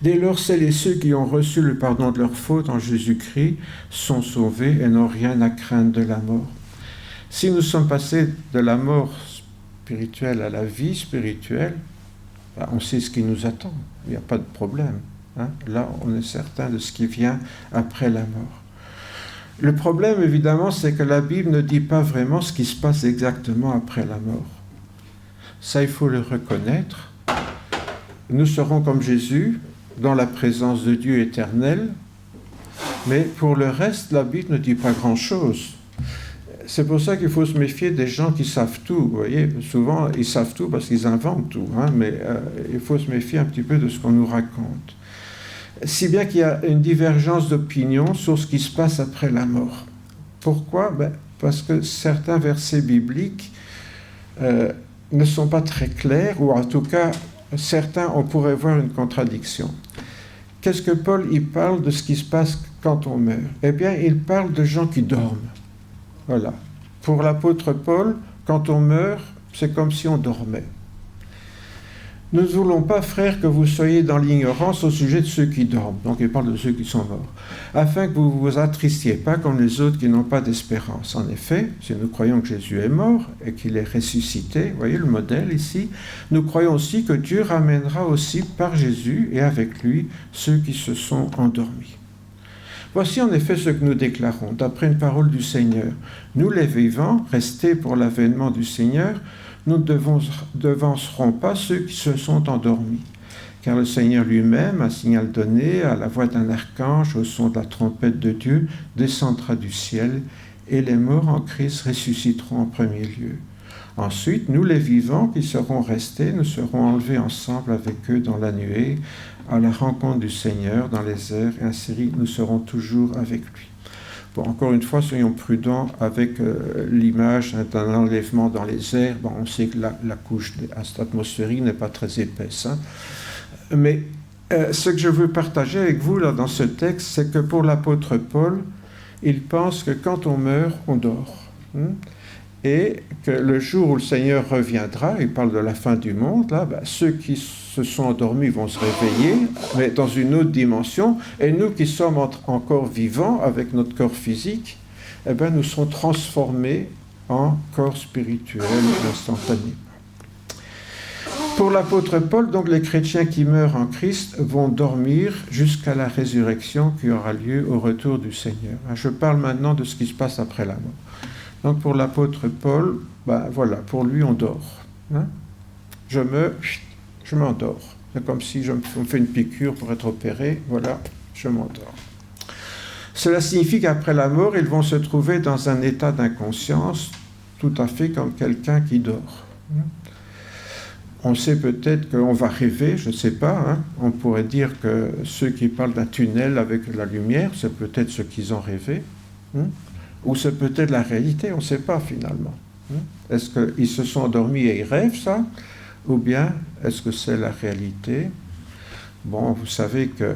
Dès lors, celles et ceux qui ont reçu le pardon de leurs fautes en Jésus-Christ sont sauvés et n'ont rien à craindre de la mort. Si nous sommes passés de la mort spirituelle à la vie spirituelle, on sait ce qui nous attend, il n'y a pas de problème. Là, on est certain de ce qui vient après la mort. Le problème, évidemment, c'est que la Bible ne dit pas vraiment ce qui se passe exactement après la mort. Ça, il faut le reconnaître. Nous serons comme Jésus, dans la présence de Dieu éternel, mais pour le reste, la Bible ne dit pas grand-chose. C'est pour ça qu'il faut se méfier des gens qui savent tout. Vous voyez, souvent, ils savent tout parce qu'ils inventent tout, mais il faut se méfier un petit peu de ce qu'on nous raconte. Si bien qu'il y a une divergence d'opinion sur ce qui se passe après la mort. Pourquoi ? Parce que certains versets bibliques ne sont pas très clairs, ou en tout cas, certains, on pourrait voir une contradiction. Qu'est-ce que Paul, il parle de ce qui se passe quand on meurt ? Eh bien, il parle de gens qui dorment. Voilà. Pour l'apôtre Paul, quand on meurt, c'est comme si on dormait. Nous ne voulons pas, frères, que vous soyez dans l'ignorance au sujet de ceux qui dorment. Donc, il parle de ceux qui sont morts. Afin que vous ne vous attristiez pas comme les autres qui n'ont pas d'espérance. En effet, si nous croyons que Jésus est mort et qu'il est ressuscité, vous voyez le modèle ici, nous croyons aussi que Dieu ramènera aussi par Jésus et avec lui ceux qui se sont endormis. Voici en effet ce que nous déclarons, d'après une parole du Seigneur. Nous les vivants, restés pour l'avènement du Seigneur, nous ne devancerons pas ceux qui se sont endormis. Car le Seigneur lui-même, à signal donné, à la voix d'un archange, au son de la trompette de Dieu, descendra du ciel, et les morts en Christ ressusciteront en premier lieu. Ensuite, nous les vivants qui serons restés, nous serons enlevés ensemble avec eux dans la nuée, à la rencontre du Seigneur dans les airs, et ainsi nous serons toujours avec lui. Bon, encore une fois, soyons prudents avec l'image d'un enlèvement dans les airs. Bon, on sait que la couche atmosphérique n'est pas très épaisse. Mais ce que je veux partager avec vous là, dans ce texte, c'est que pour l'apôtre Paul, il pense que quand on meurt, on dort. Et que le jour où le Seigneur reviendra, il parle de la fin du monde, là, ceux qui se sont endormis vont se réveiller, mais dans une autre dimension, et nous qui sommes encore vivants avec notre corps physique, nous serons transformés en corps spirituel instantanément. Pour l'apôtre Paul, donc, les chrétiens qui meurent en Christ vont dormir jusqu'à la résurrection qui aura lieu au retour du Seigneur. Je parle maintenant de ce qui se passe après la mort. Donc pour l'apôtre Paul, voilà, pour lui on dort. Je m'endors. C'est comme si on me fait une piqûre pour être opéré, voilà, je m'endors. Cela signifie qu'après la mort, ils vont se trouver dans un état d'inconscience, tout à fait comme quelqu'un qui dort. On sait peut-être qu'on va rêver, je ne sais pas, on pourrait dire que ceux qui parlent d'un tunnel avec la lumière, c'est peut-être ce qu'ils ont rêvé. Ou c'est peut-être la réalité, on ne sait pas finalement. Est-ce qu'ils se sont endormis et ils rêvent ça ? Ou bien est-ce que c'est la réalité ? Bon, vous savez que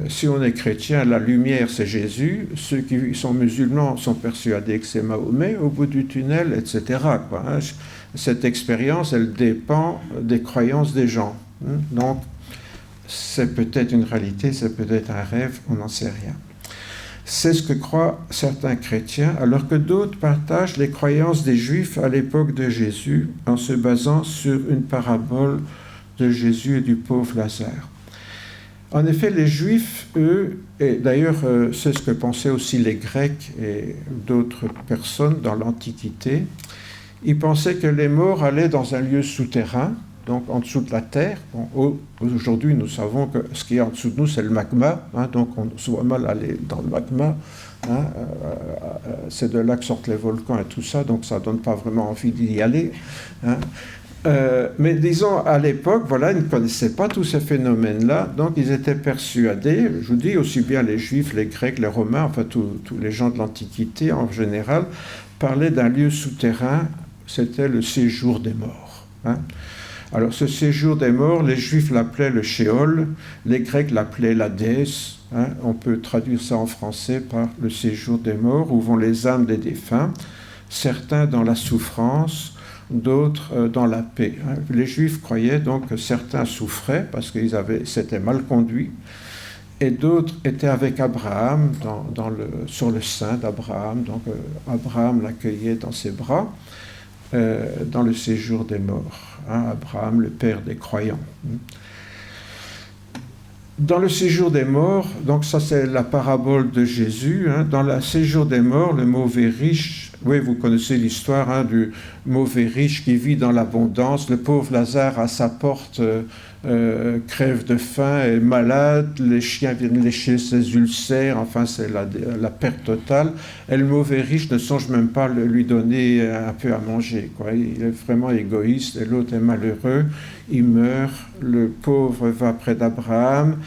si on est chrétien, la lumière c'est Jésus, ceux qui sont musulmans sont persuadés que c'est Mahomet au bout du tunnel, etc., quoi, hein. Cette expérience, elle dépend des croyances des gens, hein. Donc, c'est peut-être une réalité, c'est peut-être un rêve, on n'en sait rien. C'est ce que croient certains chrétiens, alors que d'autres partagent les croyances des Juifs à l'époque de Jésus en se basant sur une parabole de Jésus et du pauvre Lazare. En effet, les Juifs, eux, et d'ailleurs c'est ce que pensaient aussi les Grecs et d'autres personnes dans l'Antiquité, ils pensaient que les morts allaient dans un lieu souterrain, donc en dessous de la terre. Bon, aujourd'hui, nous savons que ce qui est en dessous de nous, c'est le magma, hein, donc on se voit mal aller dans le magma. Hein, c'est de là que sortent les volcans et tout ça, donc ça ne donne pas vraiment envie d'y aller. Hein. Mais disons, à l'époque, voilà, ils ne connaissaient pas tous ces phénomènes-là, donc ils étaient persuadés, je vous dis, aussi bien les Juifs, les Grecs, les Romains, enfin tous les gens de l'Antiquité en général, parlaient d'un lieu souterrain, c'était le séjour des morts. Hein. Alors ce séjour des morts, les Juifs l'appelaient le Sheol, les Grecs l'appelaient l'Hadès, hein, on peut traduire ça en français par le séjour des morts, où vont les âmes des défunts, certains dans la souffrance, d'autres dans la paix. Hein. Les Juifs croyaient donc que certains souffraient parce qu'ils s'étaient mal conduits, et d'autres étaient avec Abraham sur le sein d'Abraham, donc Abraham l'accueillait dans ses bras, dans le séjour des morts. Hein, Abraham, le père des croyants. Dans le séjour des morts, donc ça c'est la parabole de Jésus, hein, dans le séjour des morts, le mauvais riche, oui vous connaissez l'histoire, hein, du mauvais riche qui vit dans l'abondance, le pauvre Lazare à sa porte crève de faim, est malade, les chiens viennent lécher ses ulcères, enfin c'est la perte totale, et le mauvais riche ne songe même pas lui donner un peu à manger, quoi. Il est vraiment égoïste, et l'autre est malheureux, il meurt, le pauvre va près d'Abraham,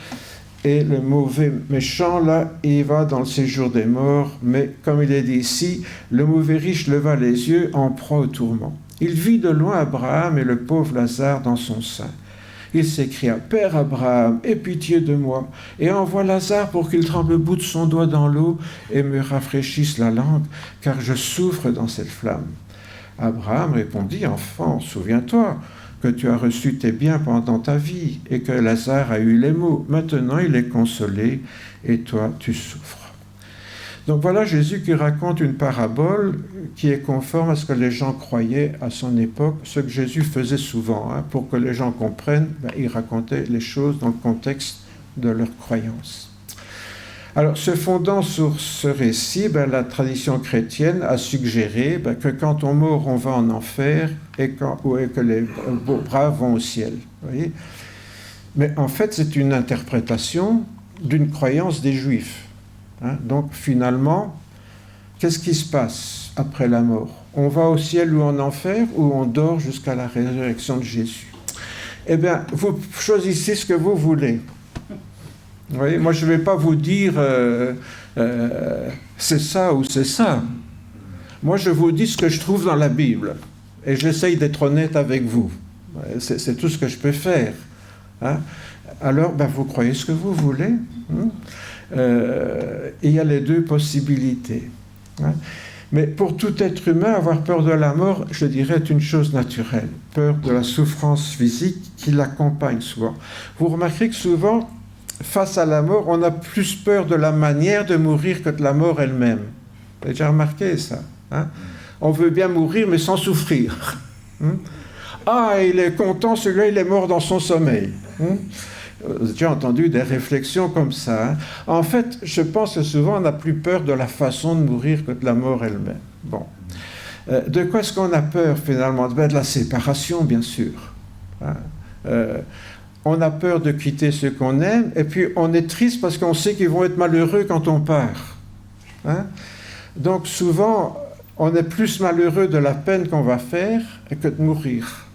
et le mauvais méchant, là, il va dans le séjour des morts, mais comme il est dit ici, le mauvais riche leva les yeux en proie au tourment. Il vit de loin Abraham et le pauvre Lazare dans son sein. Il s'écria, « Père Abraham, aie pitié de moi, et envoie Lazare pour qu'il trempe le bout de son doigt dans l'eau et me rafraîchisse la langue, car je souffre dans cette flamme. » Abraham répondit, « Enfant, souviens-toi que tu as reçu tes biens pendant ta vie, et que Lazare a eu les maux. Maintenant il est consolé, et toi tu souffres. » Donc voilà Jésus qui raconte une parabole qui est conforme à ce que les gens croyaient à son époque, ce que Jésus faisait souvent, hein, pour que les gens comprennent, il racontait les choses dans le contexte de leur croyance. Alors, se fondant sur ce récit, la tradition chrétienne a suggéré que quand on meurt, on va en enfer et que les braves vont au ciel. Vous voyez ? Mais en fait, c'est une interprétation d'une croyance des Juifs. Hein, donc finalement, qu'est-ce qui se passe après la mort? On va au ciel ou en enfer, ou on dort jusqu'à la résurrection de Jésus? Eh bien, vous choisissez ce que vous voulez. Vous voyez, moi je ne vais pas vous dire c'est ça ou c'est ça. Moi je vous dis ce que je trouve dans la Bible. Et j'essaye d'être honnête avec vous. C'est tout ce que je peux faire. Hein? Alors, vous croyez ce que vous voulez. Hein? Il y a les deux possibilités. Hein. Mais pour tout être humain, avoir peur de la mort, je dirais, est une chose naturelle. Peur de la souffrance physique qui l'accompagne souvent. Vous remarquerez que souvent, face à la mort, on a plus peur de la manière de mourir que de la mort elle-même. Vous avez déjà remarqué ça, hein? On veut bien mourir, mais sans souffrir. Hein? Ah, il est content, celui-là, il est mort dans son sommeil. Hein? J'ai déjà entendu des réflexions comme ça. Hein. En fait, je pense que souvent on a plus peur de la façon de mourir que de la mort elle-même. Bon. De quoi est-ce qu'on a peur finalement? De la séparation, bien sûr. Hein. On a peur de quitter ceux qu'on aime, et puis on est triste parce qu'on sait qu'ils vont être malheureux quand on part. Hein. Donc souvent, on est plus malheureux de la peine qu'on va faire que de mourir.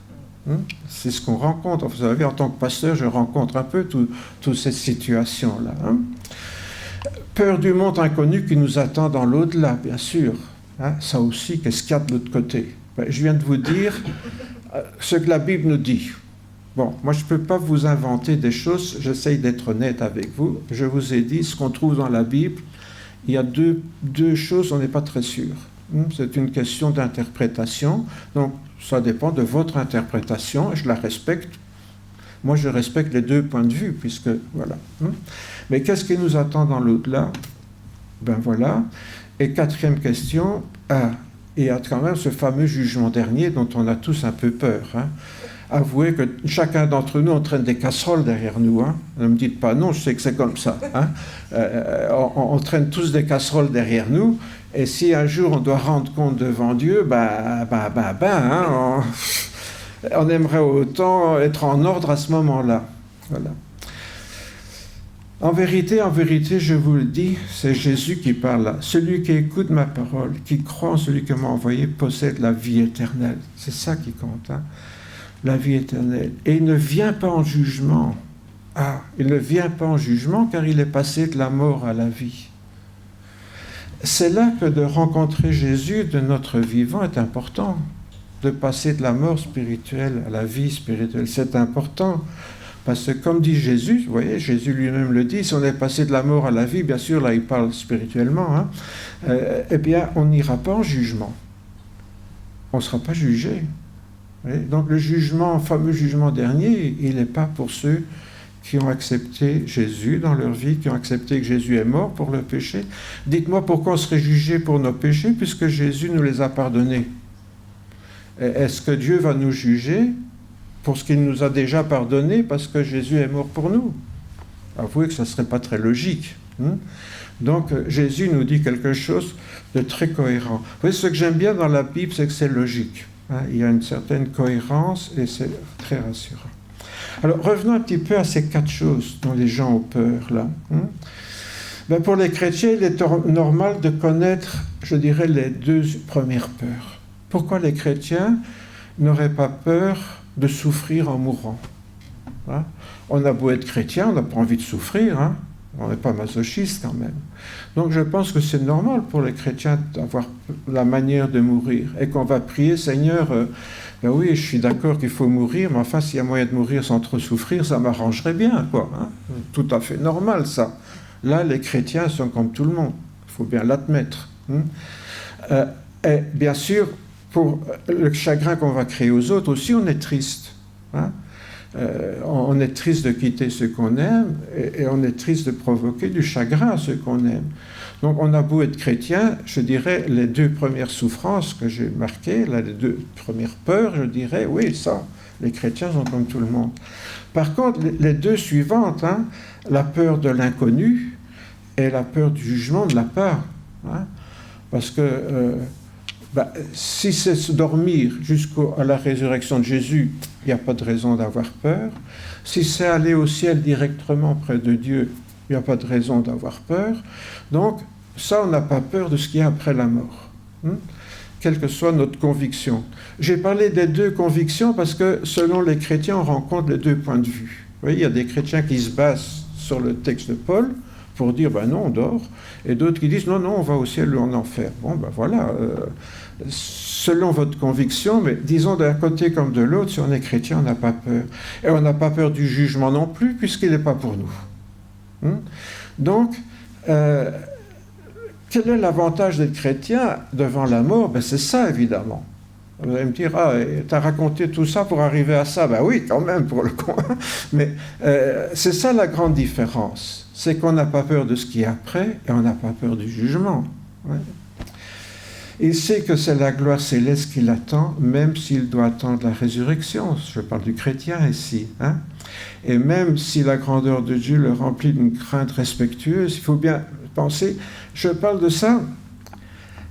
C'est ce qu'on rencontre. Vous savez, en tant que pasteur, je rencontre un peu toutes ces situations-là. Hein. Peur du monde inconnu qui nous attend dans l'au-delà, bien sûr. Hein. Ça aussi, qu'est-ce qu'il y a de l'autre côté? Je viens de vous dire ce que la Bible nous dit. Bon, moi je ne peux pas vous inventer des choses, j'essaye d'être honnête avec vous. Je vous ai dit ce qu'on trouve dans la Bible. Il y a deux choses, on n'est pas très sûr. C'est une question d'interprétation. Donc ça dépend de votre interprétation, et je la respecte. Moi je respecte les deux points de vue, puisque voilà. Mais qu'est-ce qui nous attend dans l'au-delà? Ben voilà. Et quatrième question, il y a quand même ce fameux jugement dernier dont on a tous un peu peur. Avouez que chacun d'entre nous entraîne des casseroles derrière nous. Ne me dites pas non, je sais que c'est comme ça. On traîne tous des casseroles derrière nous. Et si un jour on doit rendre compte devant Dieu, on aimerait autant être en ordre à ce moment-là. Voilà. En vérité, je vous le dis, c'est Jésus qui parle là. Celui qui écoute ma parole, qui croit en celui qui m'a envoyé, possède la vie éternelle. C'est ça qui compte. La vie éternelle. Et il ne vient pas en jugement. Il ne vient pas en jugement car il est passé de la mort à la vie. C'est là que de rencontrer Jésus de notre vivant est important. De passer de la mort spirituelle à la vie spirituelle, c'est important. Parce que comme dit Jésus, vous voyez, Jésus lui-même le dit, si on est passé de la mort à la vie, bien sûr, là il parle spirituellement, eh bien on n'ira pas en jugement. On ne sera pas jugé. Donc le fameux jugement dernier, il n'est pas pour ceux qui ont accepté Jésus dans leur vie, qui ont accepté que Jésus est mort pour le péché. Dites-moi pourquoi on serait jugé pour nos péchés, puisque Jésus nous les a pardonnés. Est-ce que Dieu va nous juger pour ce qu'il nous a déjà pardonné, parce que Jésus est mort pour nous? Avouez que ça ne serait pas très logique. Donc Jésus nous dit quelque chose de très cohérent. Vous voyez, ce que j'aime bien dans la Bible, c'est que c'est logique. Il y a une certaine cohérence et c'est très rassurant. Alors revenons un petit peu à ces 4 choses dont les gens ont peur là. Pour les chrétiens, il est normal de connaître, je dirais, les 2 premières peurs. Pourquoi les chrétiens n'auraient pas peur de souffrir en mourant? On a beau être chrétien, on n'a pas envie de souffrir, on n'est pas masochiste quand même. Donc je pense que c'est normal pour les chrétiens d'avoir la manière de mourir et qu'on va prier, Seigneur, oui, je suis d'accord qu'il faut mourir, mais enfin, s'il y a moyen de mourir sans trop souffrir, ça m'arrangerait bien, quoi. Tout à fait normal, ça. Là, les chrétiens sont comme tout le monde, il faut bien l'admettre. Et bien sûr, pour le chagrin qu'on va créer aux autres aussi, on est triste. On est triste de quitter ceux qu'on aime et on est triste de provoquer du chagrin à ceux qu'on aime. Donc on a beau être chrétien, je dirais les 2 premières souffrances que j'ai marquées, les 2 premières peurs, je dirais, oui, ça, les chrétiens sont comme tout le monde. Par contre, les 2 suivantes, la peur de l'inconnu et la peur du jugement de la part. Parce que si c'est dormir jusqu'à la résurrection de Jésus, il n'y a pas de raison d'avoir peur. Si c'est aller au ciel directement près de Dieu, il n'y a pas de raison d'avoir peur. Donc, ça, on n'a pas peur de ce qu'il y a après la mort, quelle que soit notre conviction. J'ai parlé des 2 convictions parce que, selon les chrétiens, on rencontre les 2 points de vue. Vous voyez, il y a des chrétiens qui se basent sur le texte de Paul pour dire, non, on dort, et d'autres qui disent, non, on va au ciel ou en enfer. Bon, voilà, selon votre conviction, mais disons d'un côté comme de l'autre, si on est chrétien, on n'a pas peur. Et on n'a pas peur du jugement non plus, puisqu'il n'est pas pour nous. Donc, quel est l'avantage d'être chrétien devant la mort? C'est ça, évidemment. Vous allez me dire, tu as raconté tout ça pour arriver à ça. Oui, quand même, pour le coup. Mais c'est ça la grande différence. C'est qu'on n'a pas peur de ce qui est après et on n'a pas peur du jugement. Il sait que c'est la gloire céleste qui l'attend, même s'il doit attendre la résurrection. Je parle du chrétien ici. Et même si la grandeur de Dieu le remplit d'une crainte respectueuse, il faut bien penser, je parle de ça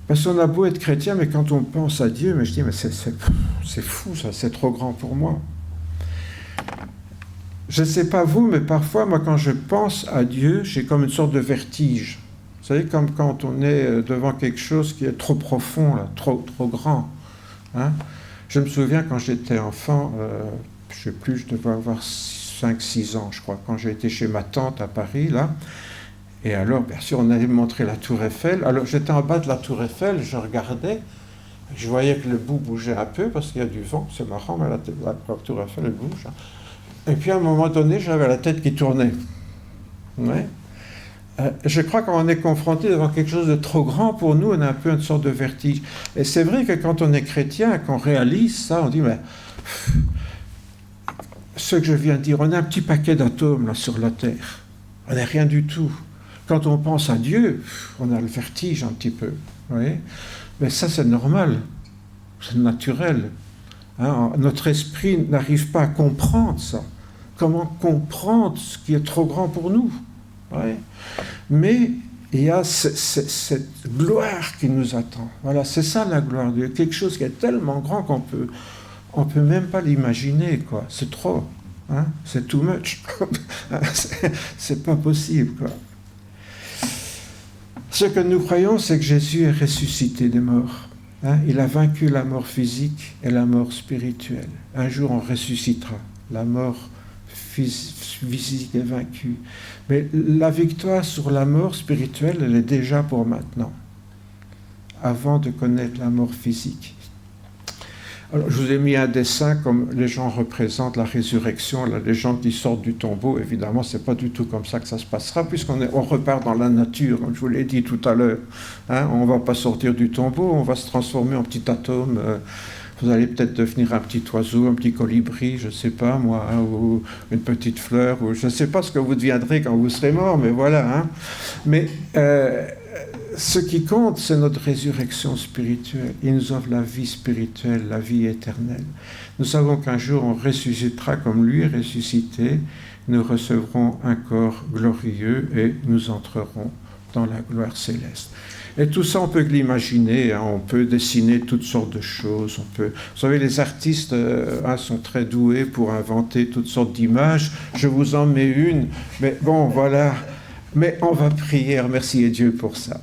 parce qu'on a beau être chrétien, mais quand on pense à Dieu, je dis, c'est fou ça, c'est trop grand pour moi. Je ne sais pas vous, mais parfois, moi, quand je pense à Dieu, j'ai comme une sorte de vertige. Vous savez, comme quand on est devant quelque chose qui est trop profond, là, trop grand. Je me souviens quand j'étais enfant, je ne sais plus, je devais avoir 5-6 ans, je crois, quand j'ai été chez ma tante à Paris, là. Et alors, bien sûr, on allait me montrer la tour Eiffel. Alors, j'étais en bas de la tour Eiffel, je regardais, je voyais que le bout bougeait un peu parce qu'il y a du vent, c'est marrant, mais la tour Eiffel, elle bouge. Et puis à un moment donné, j'avais la tête qui tournait. Ouais. Je crois qu'on est confronté devant quelque chose de trop grand pour nous, on a un peu une sorte de vertige. Et c'est vrai que quand on est chrétien, qu'on réalise ça, on dit, mais ce que je viens de dire, on a un petit paquet d'atomes là sur la Terre. On n'est rien du tout. Quand on pense à Dieu, on a le vertige un petit peu. Vous voyez ? Mais ça, c'est normal. C'est naturel. Hein, notre esprit n'arrive pas à comprendre ça. Comment comprendre ce qui est trop grand pour nous ? Ouais. Mais il y a cette gloire qui nous attend. Voilà, c'est ça la gloire de Dieu. Quelque chose qui est tellement grand qu'on peut même pas l'imaginer, quoi. C'est trop. Hein? C'est too much. c'est pas possible, quoi. Ce que nous croyons, c'est que Jésus est ressuscité des morts. Hein? Il a vaincu la mort physique et la mort spirituelle. Un jour, on ressuscitera. La mort physique est vaincue. Mais la victoire sur la mort spirituelle, elle est déjà pour maintenant, avant de connaître la mort physique. Alors, je vous ai mis un dessin comme les gens représentent la résurrection, là, les gens qui sortent du tombeau. Évidemment, c'est pas du tout comme ça que ça se passera, puisqu'on repart dans la nature, comme je vous l'ai dit tout à l'heure. Hein, on va pas sortir du tombeau, on va se transformer en petit atome. Vous allez peut-être devenir un petit oiseau, un petit colibri, je ne sais pas moi, hein, ou une petite fleur, ou je ne sais pas ce que vous deviendrez quand vous serez mort, mais voilà. Hein. Mais ce qui compte, c'est notre résurrection spirituelle. Il nous offre la vie spirituelle, la vie éternelle. Nous savons qu'un jour, on ressuscitera comme lui est ressuscité. Nous recevrons un corps glorieux et nous entrerons dans la gloire céleste. Et tout ça, on peut l'imaginer, hein, on peut dessiner toutes sortes de choses. Vous savez, les artistes sont très doués pour inventer toutes sortes d'images. Je vous en mets une, mais bon, voilà. Mais on va prier, remercier Dieu pour ça.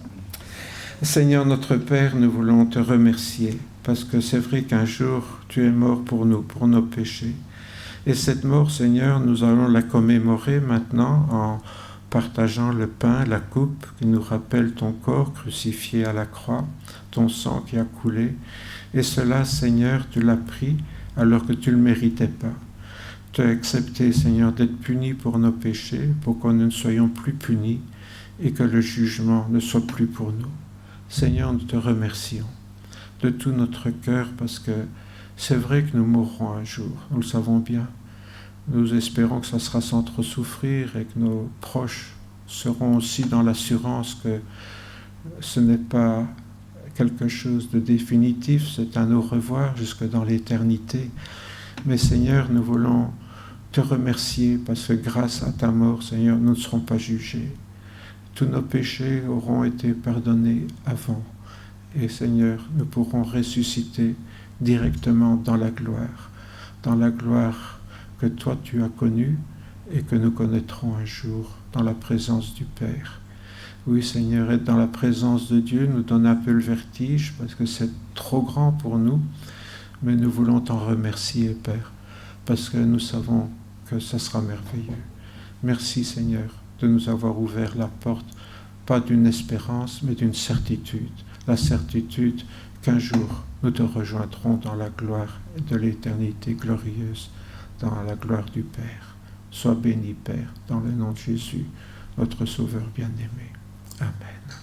Seigneur notre Père, nous voulons te remercier, parce que c'est vrai qu'un jour, tu es mort pour nous, pour nos péchés. Et cette mort, Seigneur, nous allons la commémorer maintenant en partageant le pain, la coupe, qui nous rappelle ton corps crucifié à la croix, ton sang qui a coulé. Et cela, Seigneur, tu l'as pris alors que tu ne le méritais pas. Tu as accepté, Seigneur, d'être puni pour nos péchés, pour que nous ne soyons plus punis et que le jugement ne soit plus pour nous. Seigneur, nous te remercions de tout notre cœur parce que c'est vrai que nous mourrons un jour, nous le savons bien. Nous espérons que ça sera sans trop souffrir et que nos proches seront aussi dans l'assurance que ce n'est pas quelque chose de définitif, c'est un au revoir jusque dans l'éternité. Mais Seigneur, nous voulons te remercier parce que grâce à ta mort, Seigneur, nous ne serons pas jugés. Tous nos péchés auront été pardonnés avant. Et Seigneur, nous pourrons ressusciter directement dans la gloire que toi tu as connue et que nous connaîtrons un jour dans la présence du Père. Oui, Seigneur, être dans la présence de Dieu nous donne un peu le vertige parce que c'est trop grand pour nous, mais nous voulons t'en remercier, Père, parce que nous savons que ça sera merveilleux. Merci, Seigneur, de nous avoir ouvert la porte, pas d'une espérance, mais d'une certitude. La certitude qu'un jour, nous te rejoindrons dans la gloire de l'éternité glorieuse, dans la gloire du Père. Sois béni, Père, dans le nom de Jésus, notre Sauveur bien-aimé. Amen.